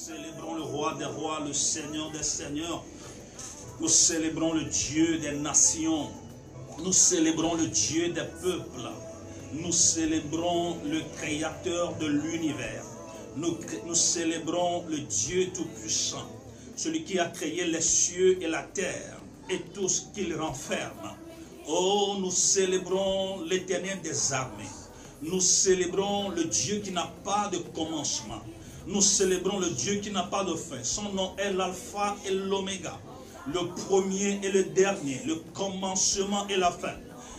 célébrons le roi des rois, le Seigneur des seigneurs. Nous célébrons le Dieu des nations. Nous célébrons le Dieu des peuples. Nous célébrons le Créateur de l'univers. Nous célébrons le Dieu Tout-Puissant, celui qui a créé les cieux et la terre et tout ce qu'il renferme. Oh, nous célébrons l'Éternel des armées. Nous célébrons le Dieu qui n'a pas de commencement. Nous célébrons le Dieu qui n'a pas de fin. Son nom est l'alpha et l'oméga, le premier et le dernier, le commencement et la fin.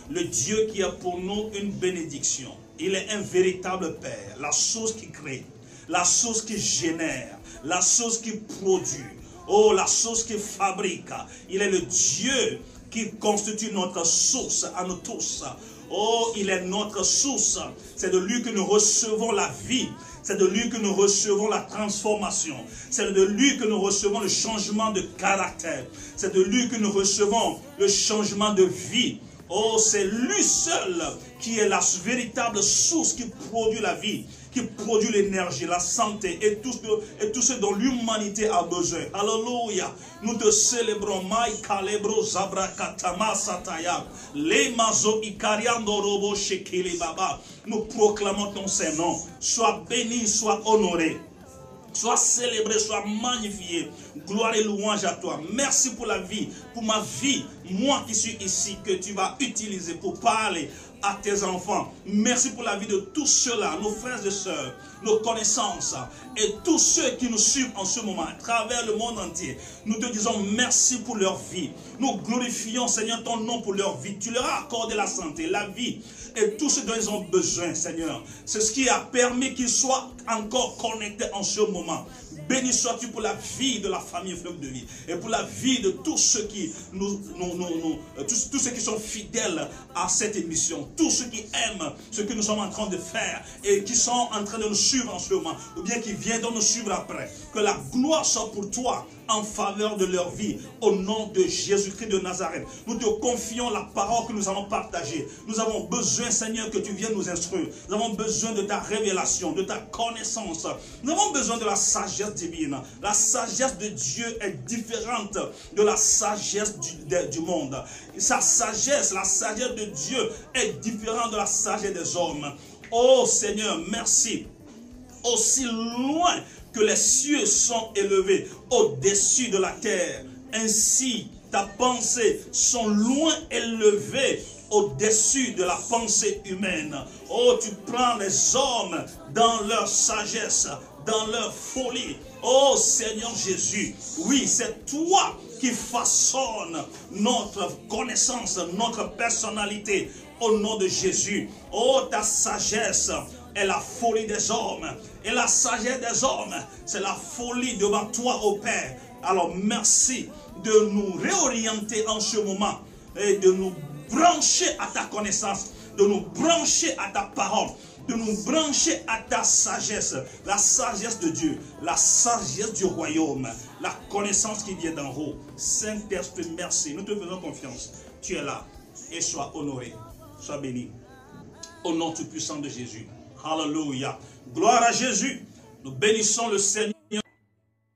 Le Dieu qui a pour nous une bénédiction. Il est un véritable Père, la source qui crée, la source qui génère, la source qui produit, oh, la source qui fabrique. Il est le Dieu qui constitue notre source à nous tous. Oh, il est notre source. C'est de lui que nous recevons la vie. C'est de lui que nous recevons la transformation. C'est de lui que nous recevons le changement de caractère. C'est de lui que nous recevons le changement de vie. Oh, c'est lui seul qui est la véritable source qui produit la vie, qui produit l'énergie, la santé et tout ce dont l'humanité a besoin. Alléluia. Nous te célébrons. Mai kalebro zabrakatama sataya. Le mazo ikariando robo shekili baba. Nous proclamons ton Saint-Nom. Sois béni, sois honoré. Sois célébré, sois magnifié. Gloire et louange à toi. Merci pour la vie, pour ma vie, moi qui suis ici, que tu vas utiliser pour parler à tes enfants. Merci pour la vie de tous ceux-là, nos frères et sœurs, nos connaissances et tous ceux qui nous suivent en ce moment à travers le monde entier. Nous te disons merci pour leur vie. Nous glorifions, Seigneur, ton nom pour leur vie. Tu leur as accordé la santé, la vie et tout ce dont ils ont besoin, Seigneur. C'est ce qui a permis qu'ils soient encore connectés en ce moment. Béni sois-tu pour la vie de la famille Fleuve de Vie et pour la vie de tous ceux qui tous ceux qui sont fidèles à cette émission, tous ceux qui aiment ce que nous sommes en train de faire et qui sont en train de nous suivre en ce moment ou bien qui viendront nous suivre après. Que la gloire soit pour toi en faveur de leur vie, au nom de Jésus-Christ de Nazareth. Nous te confions la parole que nous allons partager. Nous avons besoin, Seigneur, que tu viennes nous instruire. Nous avons besoin de ta révélation, de ta connaissance. Nous avons besoin de la sagesse divine. La sagesse de Dieu est différente de la sagesse du monde. Sa sagesse, la sagesse de Dieu est différente de la sagesse des hommes. Oh Seigneur, merci. Aussi loin que les cieux sont élevés au-dessus de la terre, ainsi ta pensée sont loin élevées au-dessus de la pensée humaine. Oh, tu prends les hommes dans leur sagesse, dans leur folie. Oh Seigneur Jésus, oui, c'est toi qui façonne notre connaissance, notre personnalité au nom de Jésus. Oh, ta sagesse est la folie des hommes. Et la sagesse des hommes, c'est la folie devant toi, ô Père. Alors merci de nous réorienter en ce moment et de nous brancher à ta connaissance, de nous brancher à ta parole, de nous brancher à ta sagesse, la sagesse de Dieu, la sagesse du royaume, la connaissance qui vient d'en haut. Saint-Esprit, merci. Nous te faisons confiance. Tu es là et sois honoré, sois béni. Au nom tout puissant de Jésus. Alléluia. Gloire à Jésus. Nous bénissons le Seigneur,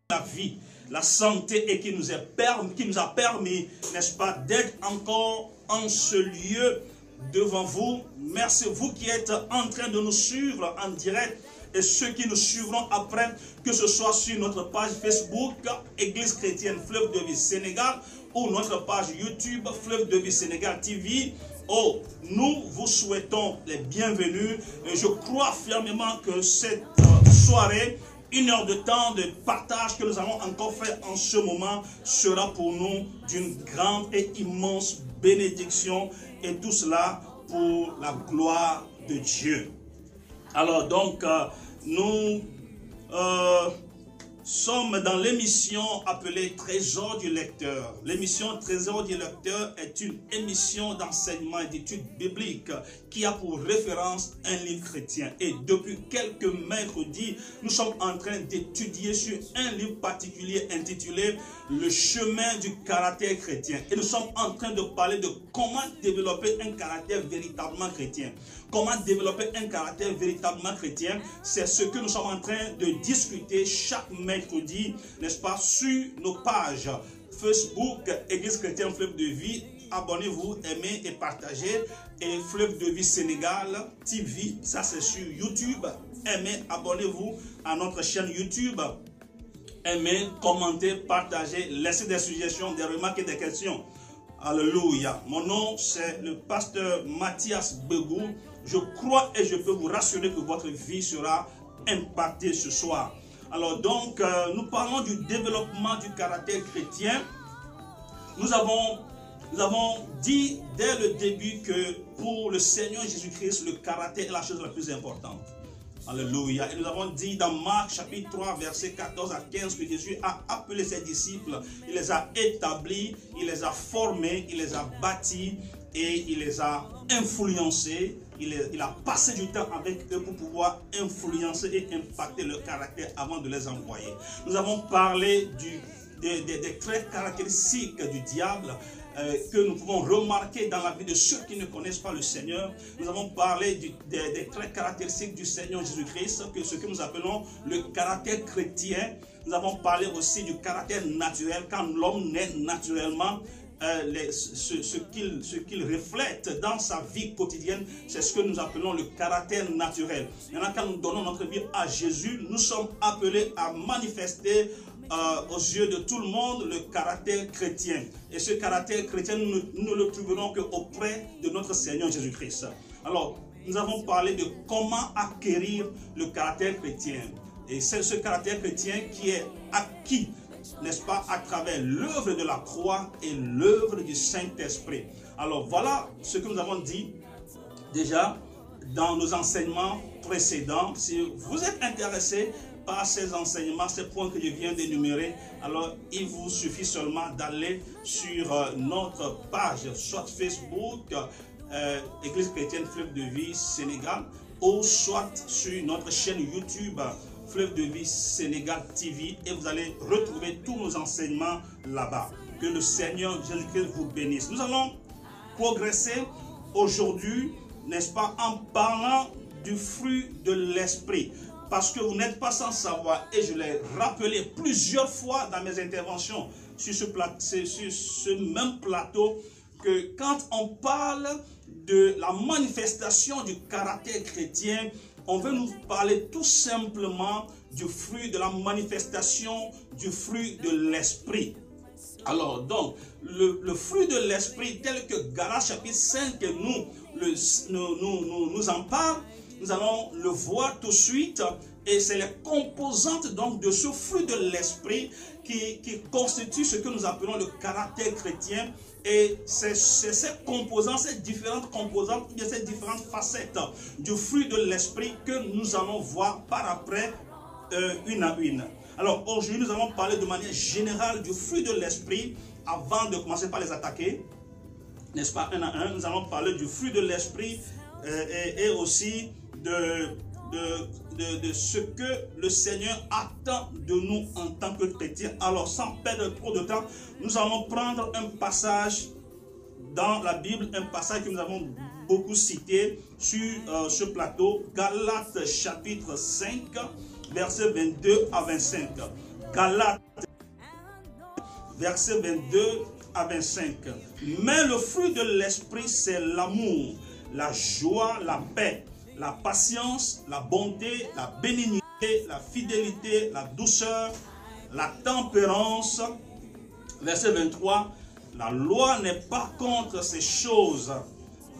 la vie, la santé et qui nous a permis, n'est-ce pas, d'être encore en ce lieu devant vous. Merci vous qui êtes en train de nous suivre en direct et ceux qui nous suivront après, que ce soit sur notre page Facebook, Église chrétienne Fleuve de Vie Sénégal, ou notre page YouTube, Fleuve de Vie Sénégal TV. Oh, nous vous souhaitons les bienvenus et je crois fermement que cette soirée, 1 heure de temps de partage que nous allons encore faire en ce moment sera pour nous d'une grande et immense bénédiction et tout cela pour la gloire de Dieu. Alors donc, nous sommes dans l'émission appelée Trésor du lecteur. L'émission Trésor du lecteur est une émission d'enseignement et d'études bibliques qui a pour référence un livre chrétien. Et depuis quelques mercredis, nous sommes en train d'étudier sur un livre particulier intitulé Le chemin du caractère chrétien. Et nous sommes en train de parler de comment développer un caractère véritablement chrétien. comment développer un caractère véritablement chrétien. C'est ce que nous sommes en train de discuter chaque mercredi, n'est-ce pas, sur nos pages Facebook, Église chrétienne Fleuve de Vie. Abonnez-vous, aimez et partagez. Et Fleuve de Vie Sénégal TV, ça c'est sur YouTube. Aimez, abonnez-vous à notre chaîne YouTube. Aimez, commentez, partagez, laissez des suggestions, des remarques et des questions. Alléluia. Mon nom, c'est le pasteur Mathias Begou. Je crois et je peux vous rassurer que votre vie sera impactée ce soir. Alors donc, nous parlons du développement du caractère chrétien. Nous avons dit dès le début que pour le Seigneur Jésus-Christ, le caractère est la chose la plus importante. Alléluia. Et nous avons dit dans Marc chapitre 3, versets 14 à 15 que Jésus a appelé ses disciples, il les a établis, il les a formés, il les a bâtis et il les a influencés. Il a passé du temps avec eux pour pouvoir influencer et impacter leur caractère avant de les envoyer. Nous avons parlé des traits caractéristiques du diable que nous pouvons remarquer dans la vie de ceux qui ne connaissent pas le Seigneur. Nous avons parlé des traits caractéristiques du Seigneur Jésus-Christ, ce que nous appelons le caractère chrétien. Nous avons parlé aussi du caractère naturel, quand l'homme naît naturellement. Ce qu'il reflète dans sa vie quotidienne, c'est ce que nous appelons le caractère naturel. Maintenant, quand nous donnons notre vie à Jésus, nous sommes appelés à manifester aux yeux de tout le monde le caractère chrétien. Et ce caractère chrétien, nous ne le trouverons qu'auprès de notre Seigneur Jésus-Christ. Alors, nous avons parlé de comment acquérir le caractère chrétien. Et c'est ce caractère chrétien qui est acquis, n'est-ce pas, à travers l'œuvre de la croix et l'œuvre du Saint-Esprit. Alors voilà ce que nous avons dit déjà dans nos enseignements précédents. Si vous êtes intéressé par ces enseignements, ces points que je viens d'énumérer, alors il vous suffit seulement d'aller sur notre page, soit Facebook, Église chrétienne Fleuve de Vie Sénégal, ou soit sur notre chaîne YouTube, Fleuve de Vie Sénégal TV, et vous allez retrouver tous nos enseignements là-bas. Que le Seigneur Jésus-Christ vous bénisse. Nous allons progresser aujourd'hui, n'est-ce pas, en parlant du fruit de l'esprit. Parce que vous n'êtes pas sans savoir, et je l'ai rappelé plusieurs fois dans mes interventions sur ce même plateau, que quand on parle de la manifestation du caractère chrétien, on veut nous parler tout simplement du fruit de la manifestation du fruit de l'esprit. Alors donc, le fruit de l'esprit tel que Galates chapitre 5 nous en parle, nous allons le voir tout de suite. Et c'est les composantes donc de ce fruit de l'esprit qui constituent ce que nous appelons le caractère chrétien. Et c'est ces composants, ces différentes composantes, ces différentes facettes du fruit de l'esprit que nous allons voir par après une à une. Alors aujourd'hui nous allons parler de manière générale du fruit de l'esprit avant de commencer par les attaquer, n'est-ce pas, un à un. Nous allons parler du fruit de l'esprit et aussi de ce que le Seigneur attend de nous en tant que chrétiens. Alors sans perdre trop de temps, nous allons prendre un passage dans la Bible, un passage que nous avons beaucoup cité sur ce plateau, Galates chapitre 5, versets 22 à 25. Galates, versets 22 à 25. Mais le fruit de l'esprit, c'est l'amour, la joie, la paix, la patience, la bonté, la bénignité, la fidélité, la douceur, la tempérance. Verset 23, la loi n'est pas contre ces choses.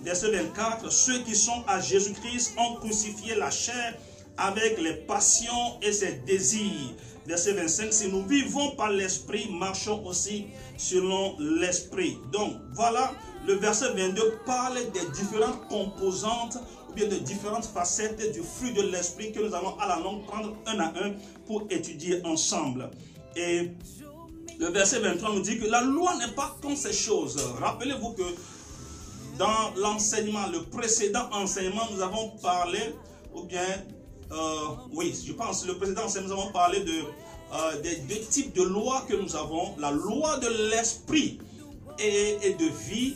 Verset 24, ceux qui sont à Jésus-Christ ont crucifié la chair avec les passions et ses désirs. Verset 25, si nous vivons par l'esprit, marchons aussi selon l'esprit. Donc voilà, le verset 22 parle des différentes composantes ou bien de différentes facettes du fruit de l'esprit que nous allons à la longue prendre un à un pour étudier ensemble. Et le verset 23 nous dit que la loi n'est pas contre ces choses. Rappelez-vous que dans l'enseignement, le précédent enseignement, nous avons parlé, ou bien, oui, je pense, le précédent enseignement, nous avons parlé des deux types de lois que nous avons. La loi de l'esprit et de vie,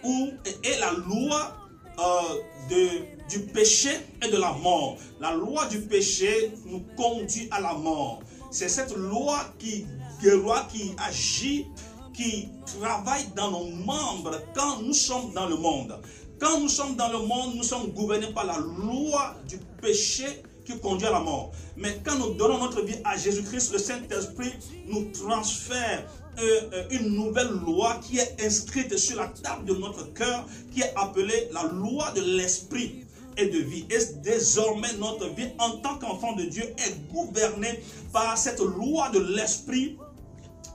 et la loi du péché et de la mort. La loi du péché nous conduit à la mort. C'est cette loi qui agit, qui travaille dans nos membres quand nous sommes dans le monde. Quand nous sommes dans le monde, nous sommes gouvernés par la loi du péché qui conduit à la mort. Mais quand nous donnons notre vie à Jésus-Christ, le Saint-Esprit nous transfère une nouvelle loi qui est inscrite sur la table de notre cœur, qui est appelée la loi de l'esprit et de vie. Et désormais, notre vie en tant qu'enfant de Dieu est gouvernée par cette loi de l'esprit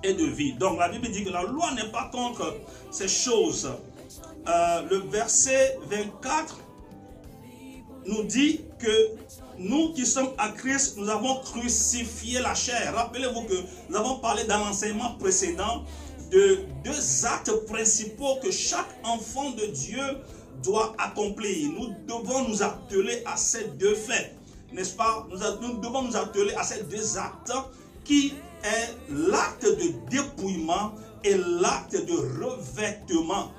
et de vie. Donc la Bible dit que la loi n'est pas contre ces choses. Le verset 24 nous dit que nous qui sommes à Christ, nous avons crucifié la chair. Rappelez-vous que nous avons parlé dans l'enseignement précédent de deux actes principaux que chaque enfant de Dieu doit accomplir. Nous devons nous atteler à ces deux faits, n'est-ce pas? Nous devons nous atteler à ces deux actes qui est l'acte de dépouillement et l'acte de revêtement.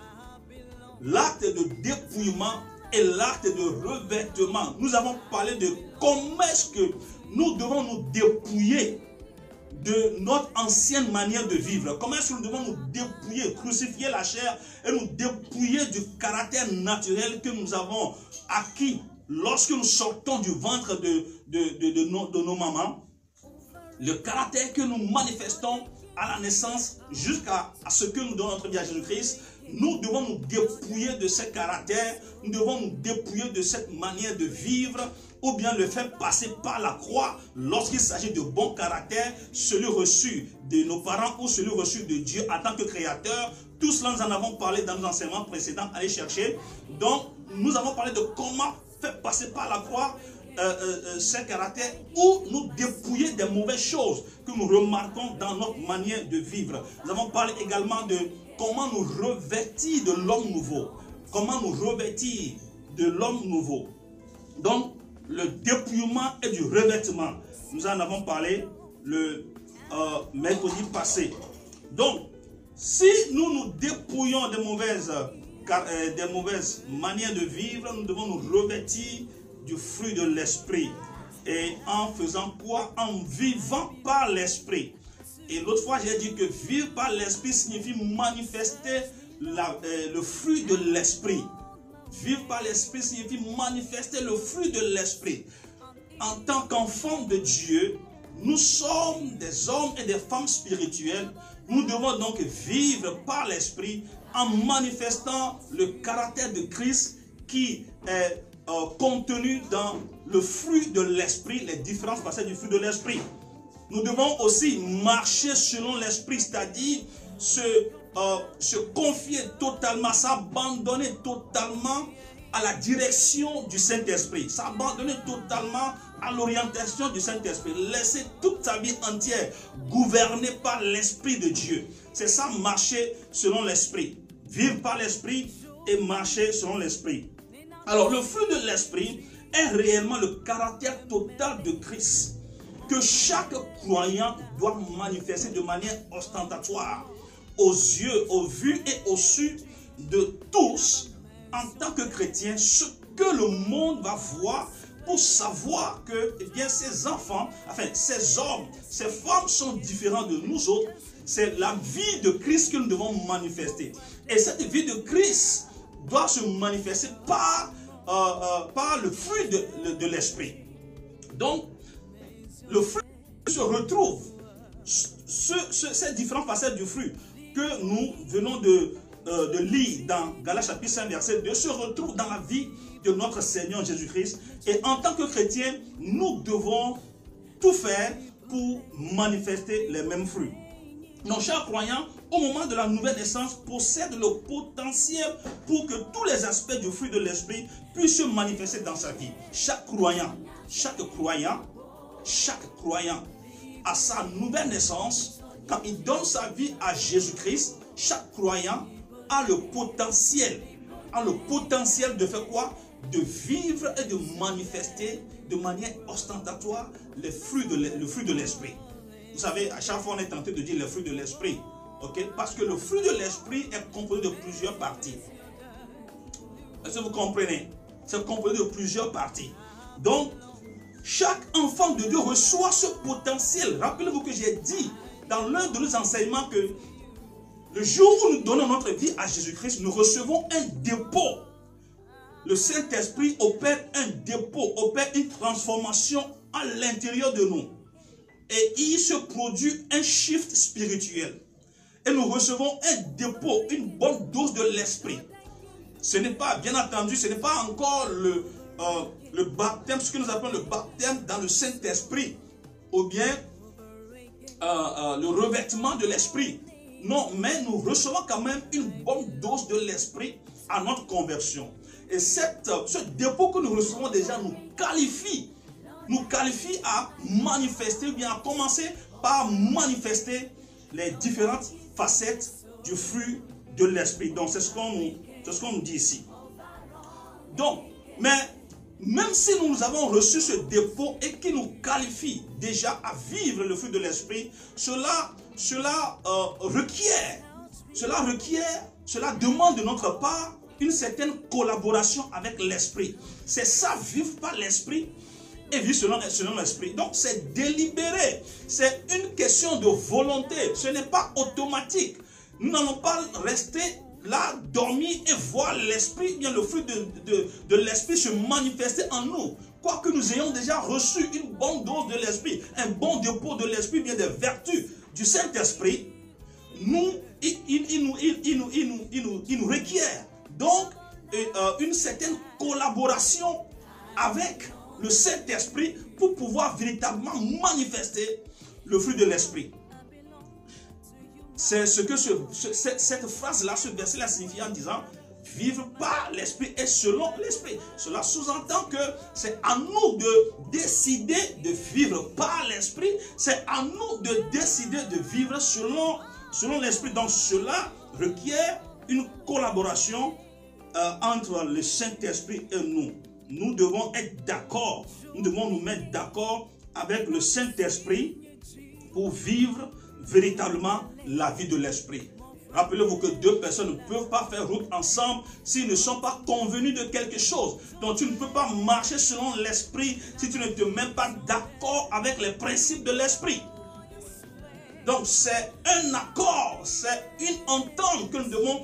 L'acte de dépouillement et l'acte de revêtement. Nous avons parlé de comment est-ce que nous devons nous dépouiller de notre ancienne manière de vivre. Comment est-ce que nous devons nous dépouiller, crucifier la chair et nous dépouiller du caractère naturel que nous avons acquis lorsque nous sortons du ventre de nos mamans. Le caractère que nous manifestons à la naissance jusqu'à ce que nous donnons notre vie à Jésus-Christ. Nous devons nous dépouiller de ce caractère, nous devons nous dépouiller de cette manière de vivre, ou bien le faire passer par la croix lorsqu'il s'agit de bon caractère, celui reçu de nos parents ou celui reçu de Dieu en tant que créateur. Tout cela, nous en avons parlé dans nos enseignements précédents, allez chercher. Donc, nous avons parlé de comment faire passer par la croix ce caractère, ou nous dépouiller des mauvaises choses que nous remarquons dans notre manière de vivre. Nous avons parlé également de comment nous revêtir de l'homme nouveau. Comment nous revêtir de l'homme nouveau. Donc, le dépouillement et du revêtement. Nous en avons parlé le mercredi passé. Donc, si nous nous dépouillons des mauvaises manières de vivre, nous devons nous revêtir du fruit de l'esprit. Et en faisant quoi? En vivant par l'esprit. Et l'autre fois, j'ai dit que vivre par l'esprit signifie manifester le fruit de l'esprit. Vivre par l'esprit signifie manifester le fruit de l'esprit. En tant qu'enfants de Dieu, nous sommes des hommes et des femmes spirituels. Nous devons donc vivre par l'esprit en manifestant le caractère de Christ qui est contenu dans le fruit de l'esprit, les différentes facettes du fruit de l'esprit. Nous devons aussi marcher selon l'esprit, c'est-à-dire se confier totalement, s'abandonner totalement à la direction du Saint-Esprit, s'abandonner totalement à l'orientation du Saint-Esprit, laisser toute sa vie entière gouvernée par l'Esprit de Dieu. C'est ça, marcher selon l'Esprit, vivre par l'Esprit et marcher selon l'Esprit. Alors, le fruit de l'Esprit est réellement le caractère total de Christ que chaque croyant doit manifester de manière ostentatoire aux yeux, aux vues et aux su de tous en tant que chrétien, ce que le monde va voir pour savoir que eh bien, ces enfants, enfin ces hommes, ces femmes sont différents de nous autres. C'est la vie de Christ que nous devons manifester. Et cette vie de Christ doit se manifester par le fruit de l'esprit. Donc, le fruit se retrouve, ces différentes facettes du fruit que nous venons de lire dans Galates chapitre 5 verset 2 se retrouvent dans la vie de notre Seigneur Jésus-Christ. Et en tant que chrétiens, nous devons tout faire pour manifester les mêmes fruits. Donc chaque croyant, au moment de la nouvelle naissance, possède le potentiel pour que tous les aspects du fruit de l'esprit puissent se manifester dans sa vie. Chaque croyant à sa nouvelle naissance, quand il donne sa vie à Jésus-Christ, chaque croyant a le potentiel de faire quoi? De vivre et de manifester de manière ostentatoire le fruit de l'esprit. Vous savez, à chaque fois on est tenté de dire le fruit de l'esprit, ok? Parce que le fruit de l'esprit est composé de plusieurs parties. Est-ce que vous comprenez? C'est composé de plusieurs parties. Donc, chaque enfant de Dieu reçoit ce potentiel. Rappelez-vous que j'ai dit dans l'un de nos enseignements que le jour où nous donnons notre vie à Jésus-Christ, nous recevons un dépôt. Le Saint-Esprit opère un dépôt, opère une transformation à l'intérieur de nous. Et il se produit un shift spirituel. Et nous recevons un dépôt, une bonne dose de l'Esprit. Ce n'est pas, bien entendu, ce n'est pas encore le baptême, ce que nous appelons le baptême dans le Saint-Esprit, ou bien le revêtement de l'Esprit. Non, mais nous recevons quand même une bonne dose de l'Esprit à notre conversion. Et ce dépôt que nous recevons déjà nous qualifie à manifester, ou bien à commencer par manifester les différentes facettes du fruit de l'Esprit. Donc c'est ce qu'on nous dit ici. Donc, mais même si nous avons reçu ce dépôt et qui nous qualifie déjà à vivre le fruit de l'Esprit, cela demande de notre part une certaine collaboration avec l'Esprit. C'est ça, vivre par l'Esprit et vivre selon l'Esprit. Donc c'est délibéré, c'est une question de volonté, ce n'est pas automatique. Nous n'allons pas rester là, dormir et voir l'Esprit, bien le fruit de l'Esprit se manifester en nous. Quoique nous ayons déjà reçu une bonne dose de l'Esprit, un bon dépôt de l'Esprit, bien des vertus du Saint-Esprit, il nous requiert donc une certaine collaboration avec le Saint-Esprit pour pouvoir véritablement manifester le fruit de l'Esprit. C'est ce que cette phrase-là, ce verset-là signifie en disant vivre par l'Esprit et selon l'Esprit. Cela sous-entend que c'est à nous de décider de vivre par l'Esprit, c'est à nous de décider de vivre selon l'Esprit. Donc cela requiert une collaboration entre le Saint-Esprit et nous. Nous devons être d'accord, nous devons nous mettre d'accord avec le Saint-Esprit pour vivre véritablement la vie de l'Esprit. Rappelez-vous que deux personnes ne peuvent pas faire route ensemble s'ils ne sont pas convenus de quelque chose. Donc tu ne peux pas marcher selon l'Esprit si tu ne te mets pas d'accord avec les principes de l'Esprit. Donc c'est un accord, c'est une entente que nous devons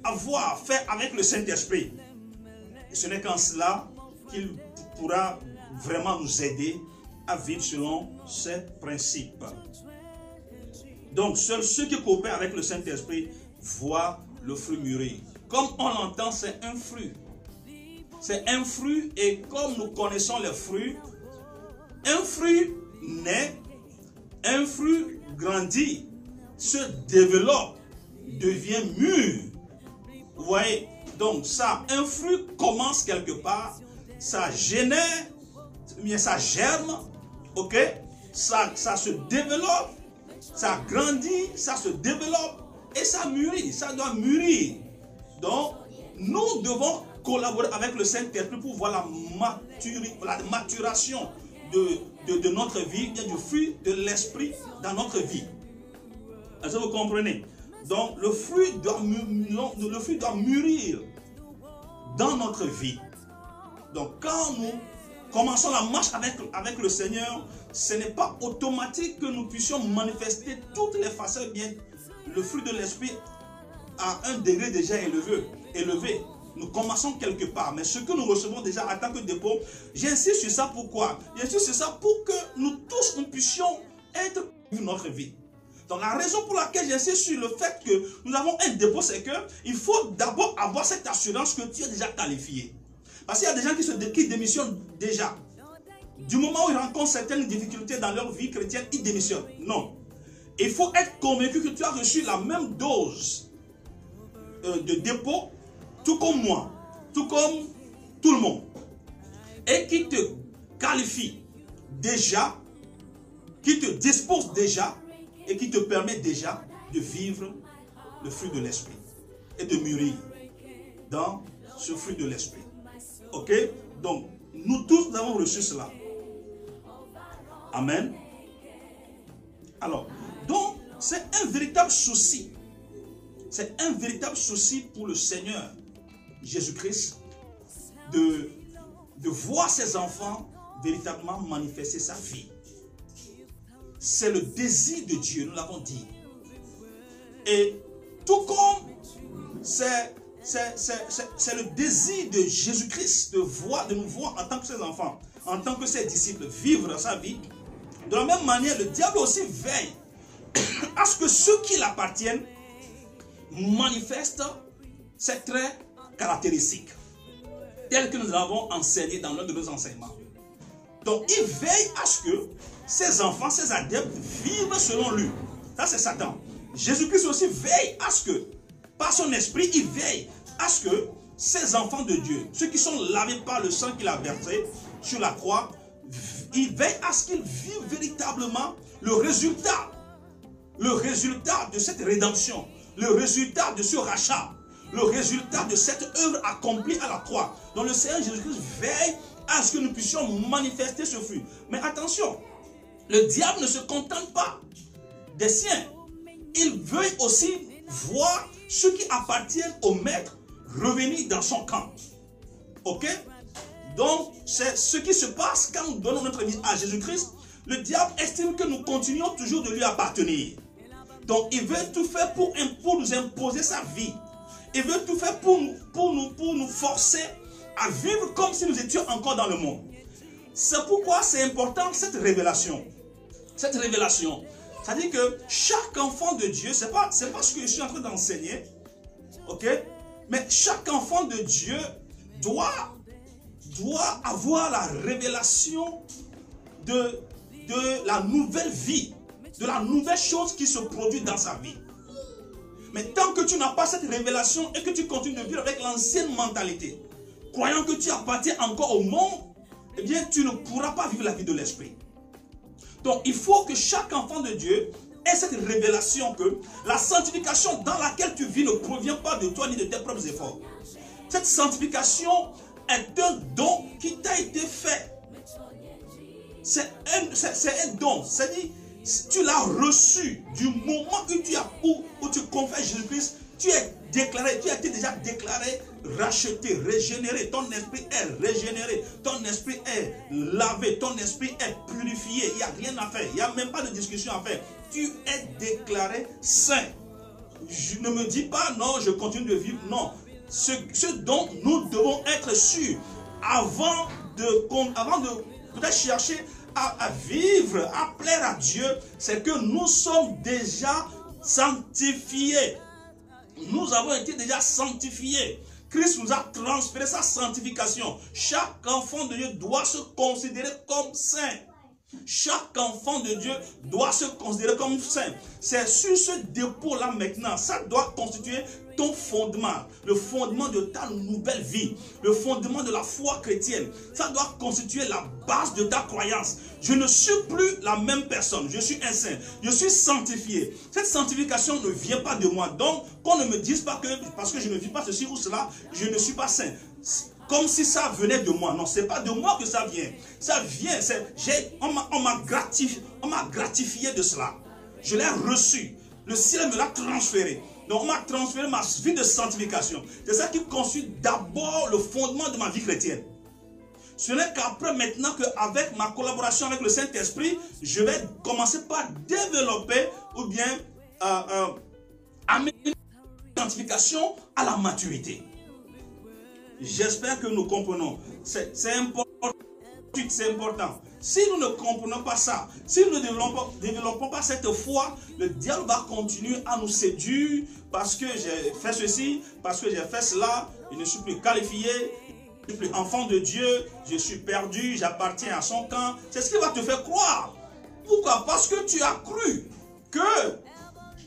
avoir fait avec le Saint-Esprit. Et ce n'est qu'en cela qu'il pourra vraiment nous aider à vivre selon ces principes. Donc, seuls ceux qui coopèrent avec le Saint-Esprit voient le fruit mûrir. Comme on l'entend, c'est un fruit. C'est un fruit et comme nous connaissons les fruits, un fruit naît, un fruit grandit, se développe, devient mûr. Vous voyez? Donc, ça, un fruit commence quelque part, ça génère, bien ça germe, ok? Ça se développe. Ça grandit, ça se développe et ça mûrit, ça doit mûrir. Donc, nous devons collaborer avec le Saint-Esprit pour voir la maturation de notre vie, du fruit de l'Esprit dans notre vie. Est-ce que vous comprenez? Donc, le fruit doit mûrir dans notre vie. Donc, quand nous commençons la marche avec le Seigneur, ce n'est pas automatique que nous puissions manifester toutes les facettes, bien le fruit de l'Esprit à un degré déjà élevé. Nous commençons quelque part, mais ce que nous recevons déjà en tant que dépôt, j'insiste sur ça pourquoi? J'insiste sur ça pour que nous tous nous puissions être dans notre vie. Donc la raison pour laquelle j'insiste sur le fait que nous avons un dépôt, c'est qu'il faut d'abord avoir cette assurance que tu es déjà qualifié. Parce qu'il y a des gens qui démissionnent déjà. Du moment où ils rencontrent certaines difficultés dans leur vie chrétienne, ils démissionnent. Non. Il faut être convaincu que tu as reçu la même dose de dépôt, tout comme moi, tout comme tout le monde. Et qui te qualifie déjà, qui te dispose déjà, et qui te permet déjà de vivre le fruit de l'Esprit. Et de mûrir dans ce fruit de l'Esprit. Ok? Donc, nous tous avons reçu cela. Amen. Alors, donc, c'est un véritable souci. C'est un véritable souci pour le Seigneur Jésus-Christ de voir ses enfants véritablement manifester sa vie. C'est le désir de Dieu, nous l'avons dit. Et tout comme c'est le désir de Jésus-Christ de nous voir en tant que ses enfants, en tant que ses disciples, vivre sa vie, de la même manière, le diable aussi veille à ce que ceux qui l'appartiennent manifestent ces traits caractéristiques, tels que nous avons enseigné dans l'un de nos enseignements. Donc, il veille à ce que ses enfants, ses adeptes vivent selon lui. Ça, c'est Satan. Jésus-Christ aussi veille à ce que, par son esprit, il veille à ce que ces enfants de Dieu, ceux qui sont lavés par le sang qu'il a versé sur la croix, il veille à ce qu'ils vivent véritablement le résultat de cette rédemption, le résultat de ce rachat, le résultat de cette œuvre accomplie à la croix. Donc le Seigneur Jésus-Christ veille à ce que nous puissions manifester ce fruit. Mais attention, le diable ne se contente pas des siens. Il veut aussi voir ceux qui appartiennent au maître revenir dans son camp. Ok? Donc, c'est ce qui se passe quand nous donnons notre vie à Jésus-Christ. Le diable estime que nous continuons toujours de lui appartenir. Donc, il veut tout faire pour nous imposer sa vie. Il veut tout faire pour nous forcer à vivre comme si nous étions encore dans le monde. C'est pourquoi c'est important cette révélation. Cette révélation. C'est-à-dire que chaque enfant de Dieu, c'est pas ce que je suis en train d'enseigner, ok? Mais chaque enfant de Dieu doit avoir la révélation de la nouvelle vie, de la nouvelle chose qui se produit dans sa vie. Mais tant que tu n'as pas cette révélation et que tu continues de vivre avec l'ancienne mentalité, croyant que tu appartiens encore au monde, eh bien tu ne pourras pas vivre la vie de l'esprit. Donc il faut que chaque enfant de Dieu ait cette révélation que la sanctification dans laquelle tu vis ne provient pas de toi ni de tes propres efforts. Cette sanctification est un don qui t'a été fait. C'est un don. C'est-à-dire, tu l'as reçu du moment où tu confesses Jésus-Christ. Tu es déclaré, tu as été déjà déclaré, racheté, régénéré. Ton esprit est régénéré. Ton esprit est lavé. Ton esprit est purifié. Il n'y a rien à faire. Il n'y a même pas de discussion à faire. Tu es déclaré saint. Je ne me dis pas non, je continue de vivre. Non. Ce dont nous devons être sûrs avant de peut-être chercher à vivre, à plaire à Dieu, c'est que nous sommes déjà sanctifiés. Nous avons été déjà sanctifiés. Christ nous a transféré sa sanctification. Chaque enfant de Dieu doit se considérer comme saint. Chaque enfant de Dieu doit se considérer comme saint. C'est sur ce dépôt-là maintenant, ça doit constituer ton fondement, le fondement de ta nouvelle vie, le fondement de la foi chrétienne. Ça doit constituer la base de ta croyance. Je ne suis plus la même personne, je suis un saint, je suis sanctifié. Cette sanctification ne vient pas de moi. Donc, qu'on ne me dise pas que parce que je ne vis pas ceci ou cela, je ne suis pas saint. Comme si ça venait de moi. Non, ce n'est pas de moi que ça vient. Ça vient, on m'a gratifié de cela. Je l'ai reçu. Le ciel me l'a transféré. Donc on m'a transféré ma vie de sanctification. C'est ça qui constitue d'abord le fondement de ma vie chrétienne. Ce n'est qu'après maintenant qu'avec ma collaboration avec le Saint-Esprit, je vais commencer par développer ou bien amener la sanctification à la maturité. J'espère que nous comprenons. C'est important. C'est important. Si nous ne comprenons pas ça, si nous ne développons pas cette foi, le diable va continuer à nous séduire parce que j'ai fait ceci, parce que j'ai fait cela, je ne suis plus qualifié, je ne suis plus enfant de Dieu, je suis perdu, j'appartiens à son camp. C'est ce qui va te faire croire. Pourquoi? Parce que tu as cru que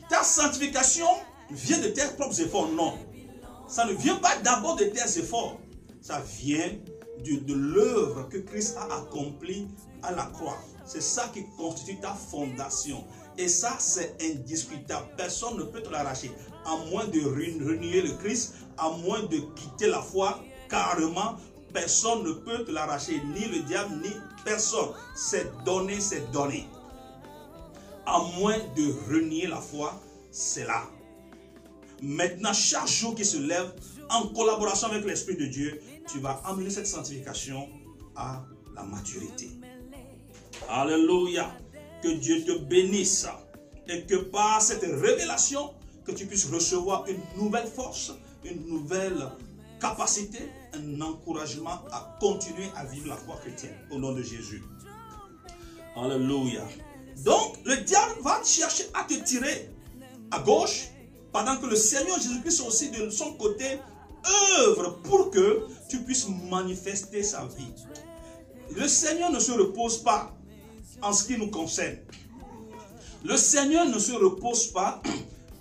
ta sanctification vient de tes propres efforts. Non. Ça ne vient pas d'abord de tes efforts. Ça vient de l'œuvre que Christ a accomplie à la croix. C'est ça qui constitue ta fondation. Et ça, c'est indiscutable. Personne ne peut te l'arracher. À moins de renier le Christ, à moins de quitter la foi carrément, personne ne peut te l'arracher. Ni le diable, ni personne. C'est donné, c'est donné. À moins de renier la foi, c'est là. Maintenant, chaque jour qui se lève, en collaboration avec l'Esprit de Dieu, tu vas amener cette sanctification à la maturité. Alléluia. Que Dieu te bénisse et que par cette révélation, que tu puisses recevoir une nouvelle force, une nouvelle capacité, un encouragement à continuer à vivre la foi chrétienne au nom de Jésus. Alléluia. Donc, le diable va chercher à te tirer à gauche, pendant que le Seigneur Jésus-Christ aussi de son côté œuvre pour que tu puisses manifester sa vie. Le Seigneur ne se repose pas en ce qui nous concerne. Le Seigneur ne se repose pas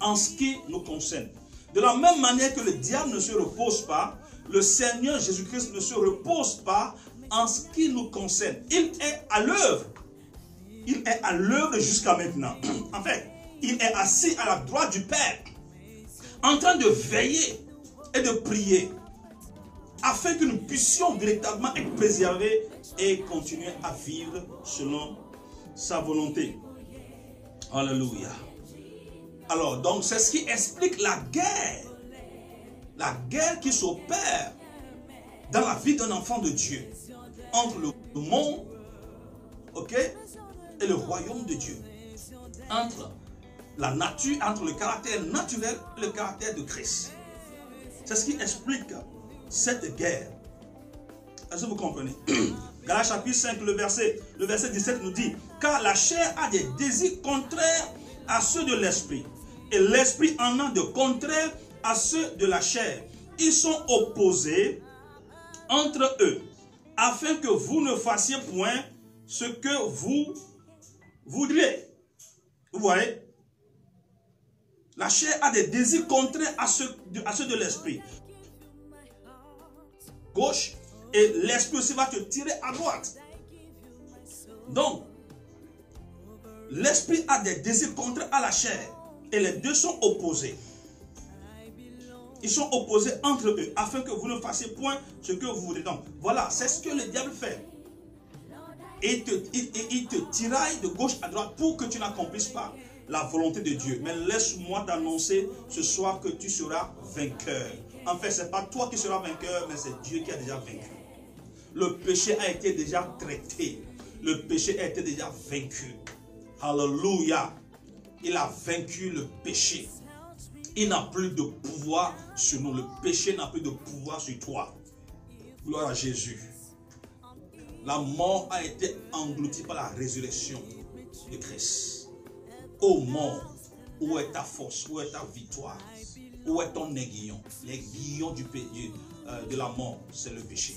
en ce qui nous concerne. De la même manière que le diable ne se repose pas, le Seigneur Jésus-Christ ne se repose pas en ce qui nous concerne. Il est à l'œuvre. Il est à l'œuvre jusqu'à maintenant. En fait, il est assis à la droite du Père, en train de veiller et de prier, afin que nous puissions véritablement être préservés et continuer à vivre selon sa volonté. Alléluia. Alors, donc, c'est ce qui explique la guerre qui s'opère dans la vie d'un enfant de Dieu, entre le monde, ok, et le royaume de Dieu, entre la nature, entre le caractère naturel et le caractère de Christ. C'est ce qui explique cette guerre. Est-ce que vous comprenez? Galates chapitre 5, le verset 17 nous dit: car la chair a des désirs contraires à ceux de l'esprit, et l'esprit en a de contraires à ceux de la chair. Ils sont opposés entre eux, afin que vous ne fassiez point ce que vous voudriez. Vous voyez? La chair a des désirs contraires à ceux de l'esprit. Gauche, et l'esprit aussi va te tirer à droite. Donc, l'esprit a des désirs contraires à la chair, et les deux sont opposés. Ils sont opposés entre eux, afin que vous ne fassiez point ce que vous voulez. Donc, voilà, c'est ce que le diable fait. Et il te tiraille de gauche à droite pour que tu n'accomplisses pas la volonté de Dieu. Mais laisse-moi t'annoncer ce soir que tu seras vainqueur. En fait, ce n'est pas toi qui seras vainqueur, mais c'est Dieu qui a déjà vaincu. Le péché a été déjà traité. Le péché a été déjà vaincu. Alléluia. Il a vaincu le péché. Il n'a plus de pouvoir sur nous. Le péché n'a plus de pouvoir sur toi. Gloire à Jésus. La mort a été engloutie par la résurrection de Christ. Ô mort, où est ta force? Où est ta victoire? Où est ton aiguillon? L'aiguillon de la mort, c'est le péché.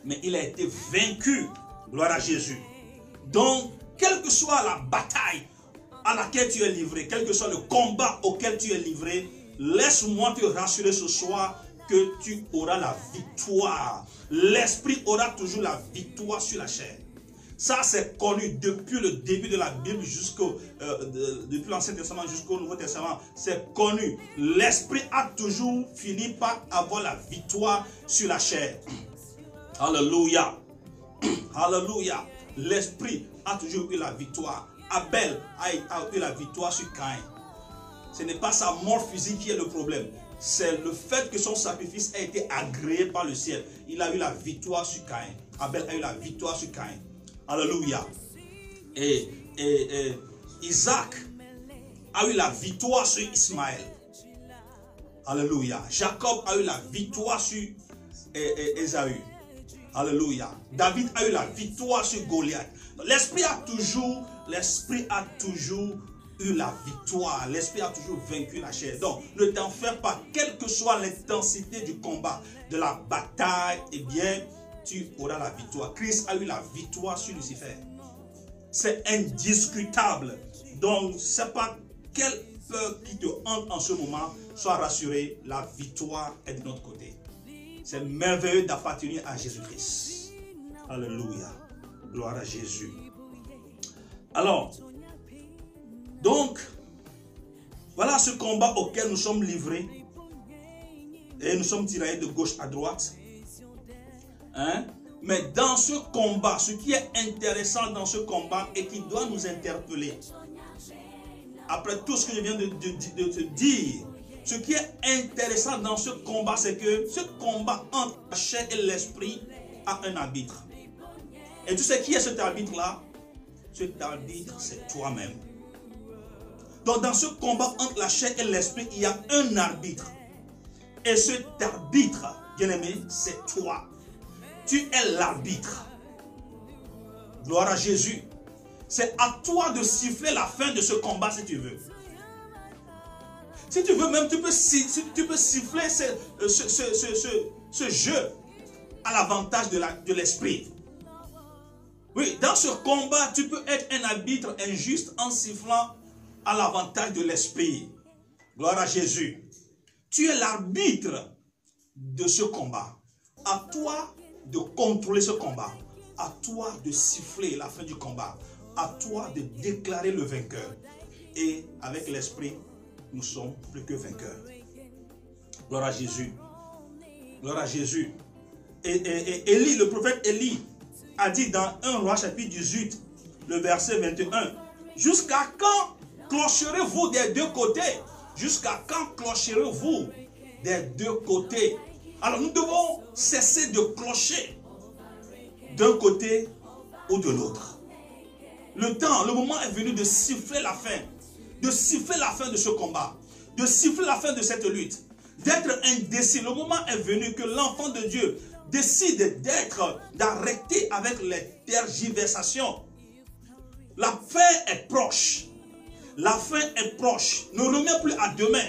Mais il a été vaincu. Gloire à Jésus. Donc, quelle que soit la bataille à laquelle tu es livré, quel que soit le combat auquel tu es livré, laisse-moi te rassurer ce soir que tu auras la victoire. L'esprit aura toujours la victoire sur la chair. Ça, c'est connu depuis le début de la Bible depuis l'Ancien Testament jusqu'au Nouveau Testament. C'est connu. L'esprit a toujours fini par avoir la victoire sur la chair. Alléluia. Alléluia. L'esprit a toujours eu la victoire. Abel a eu la victoire sur Caïn. Ce n'est pas sa mort physique qui est le problème. C'est le fait que son sacrifice a été agréé par le ciel. Il a eu la victoire sur Caïn. Abel a eu la victoire sur Caïn. Alléluia. Et Isaac a eu la victoire sur Ismaël. Alléluia. Jacob a eu la victoire sur Ésaü. Alléluia. David a eu la victoire sur Goliath. L'esprit a toujours eu la victoire. L'esprit a toujours vaincu la chair. Donc, ne t'en fais pas. Quelle que soit l'intensité du combat, de la bataille, eh bien, tu auras la victoire. Christ a eu la victoire sur Lucifer. C'est indiscutable. Donc, c'est pas quelle peur qui te hante en ce moment. Sois rassuré, la victoire est de notre côté. C'est merveilleux d'appartenir à Jésus-Christ. Alléluia. Gloire à Jésus. Alors, donc, voilà ce combat auquel nous sommes livrés. Et nous sommes tiraillés de gauche à droite. Hein? Mais dans ce combat, ce qui est intéressant dans ce combat et qui doit nous interpeller, après tout ce que je viens de te dire, ce qui est intéressant dans ce combat, c'est que ce combat entre la chair et l'esprit a un arbitre. Et tu sais qui est cet arbitre-là? Cet arbitre, c'est toi-même. Donc dans ce combat entre la chair et l'esprit, il y a un arbitre. Et cet arbitre, bien-aimé, c'est toi. Tu es l'arbitre. Gloire à Jésus. C'est à toi de siffler la fin de ce combat si tu veux. Si tu veux même, tu peux siffler ce jeu à l'avantage de l'esprit. Oui, dans ce combat, tu peux être un arbitre injuste en sifflant à l'avantage de l'esprit. Gloire à Jésus. Tu es l'arbitre de ce combat. À toi de contrôler ce combat. À toi de siffler la fin du combat. À toi de déclarer le vainqueur. Et avec l'esprit, nous sommes plus que vainqueurs. Gloire à Jésus. Gloire à Jésus. Et Élie, le prophète Élie, a dit dans 1 Roi chapitre 18, le verset 21, jusqu'à quand clocherez-vous des deux côtés? Jusqu'à quand clocherez-vous des deux côtés? Alors nous devons cesser de clocher d'un côté ou de l'autre. Le moment est venu de siffler la fin. De siffler la fin de ce combat. De siffler la fin de cette lutte. D'être indécis. Le moment est venu que l'enfant de Dieu décide d'arrêter avec les tergiversations. La fin est proche. La fin est proche. Ne remets plus à demain.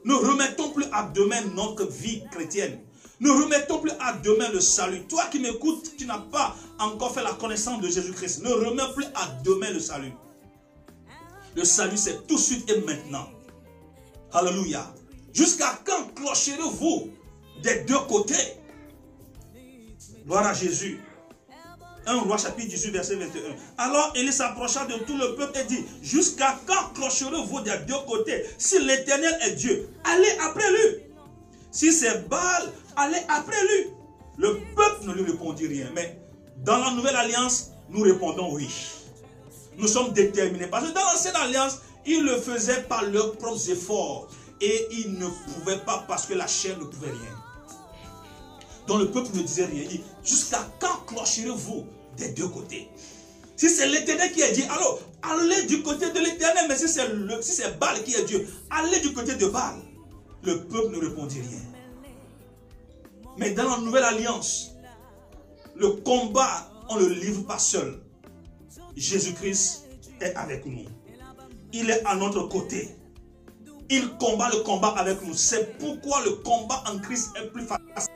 Ne remettons plus à demain notre vie chrétienne. Ne remettons plus à demain le salut. Toi qui m'écoutes, qui n'as pas encore fait la connaissance de Jésus-Christ, ne remets plus à demain le salut. Le salut, c'est tout de suite et maintenant. Alléluia. Jusqu'à quand clocherez-vous des deux côtés? Gloire à Jésus. 1 Roi chapitre 18 verset 21. Alors Élie s'approcha de tout le peuple et dit, jusqu'à quand clocherez-vous des deux côtés? Si l'Éternel est Dieu, allez après lui. Si c'est Baal, allez après lui. Le peuple ne lui répondit rien. Mais dans la nouvelle alliance, nous répondons oui. Nous sommes déterminés. Parce que dans l'ancienne alliance, ils le faisaient par leurs propres efforts. Et ils ne pouvaient pas parce que la chair ne pouvait rien. Donc le peuple ne disait rien. Jusqu'à quand clocherez-vous des deux côtés? Si c'est l'Éternel qui est Dieu, alors allez du côté de l'Éternel. Mais si c'est Baal qui est Dieu, allez du côté de Baal. Le peuple ne répondit rien. Mais dans la nouvelle alliance, le combat, on ne le livre pas seul. Jésus-Christ est avec nous. Il est à notre côté. Il combat le combat avec nous. C'est pourquoi le combat en Christ est plus facile.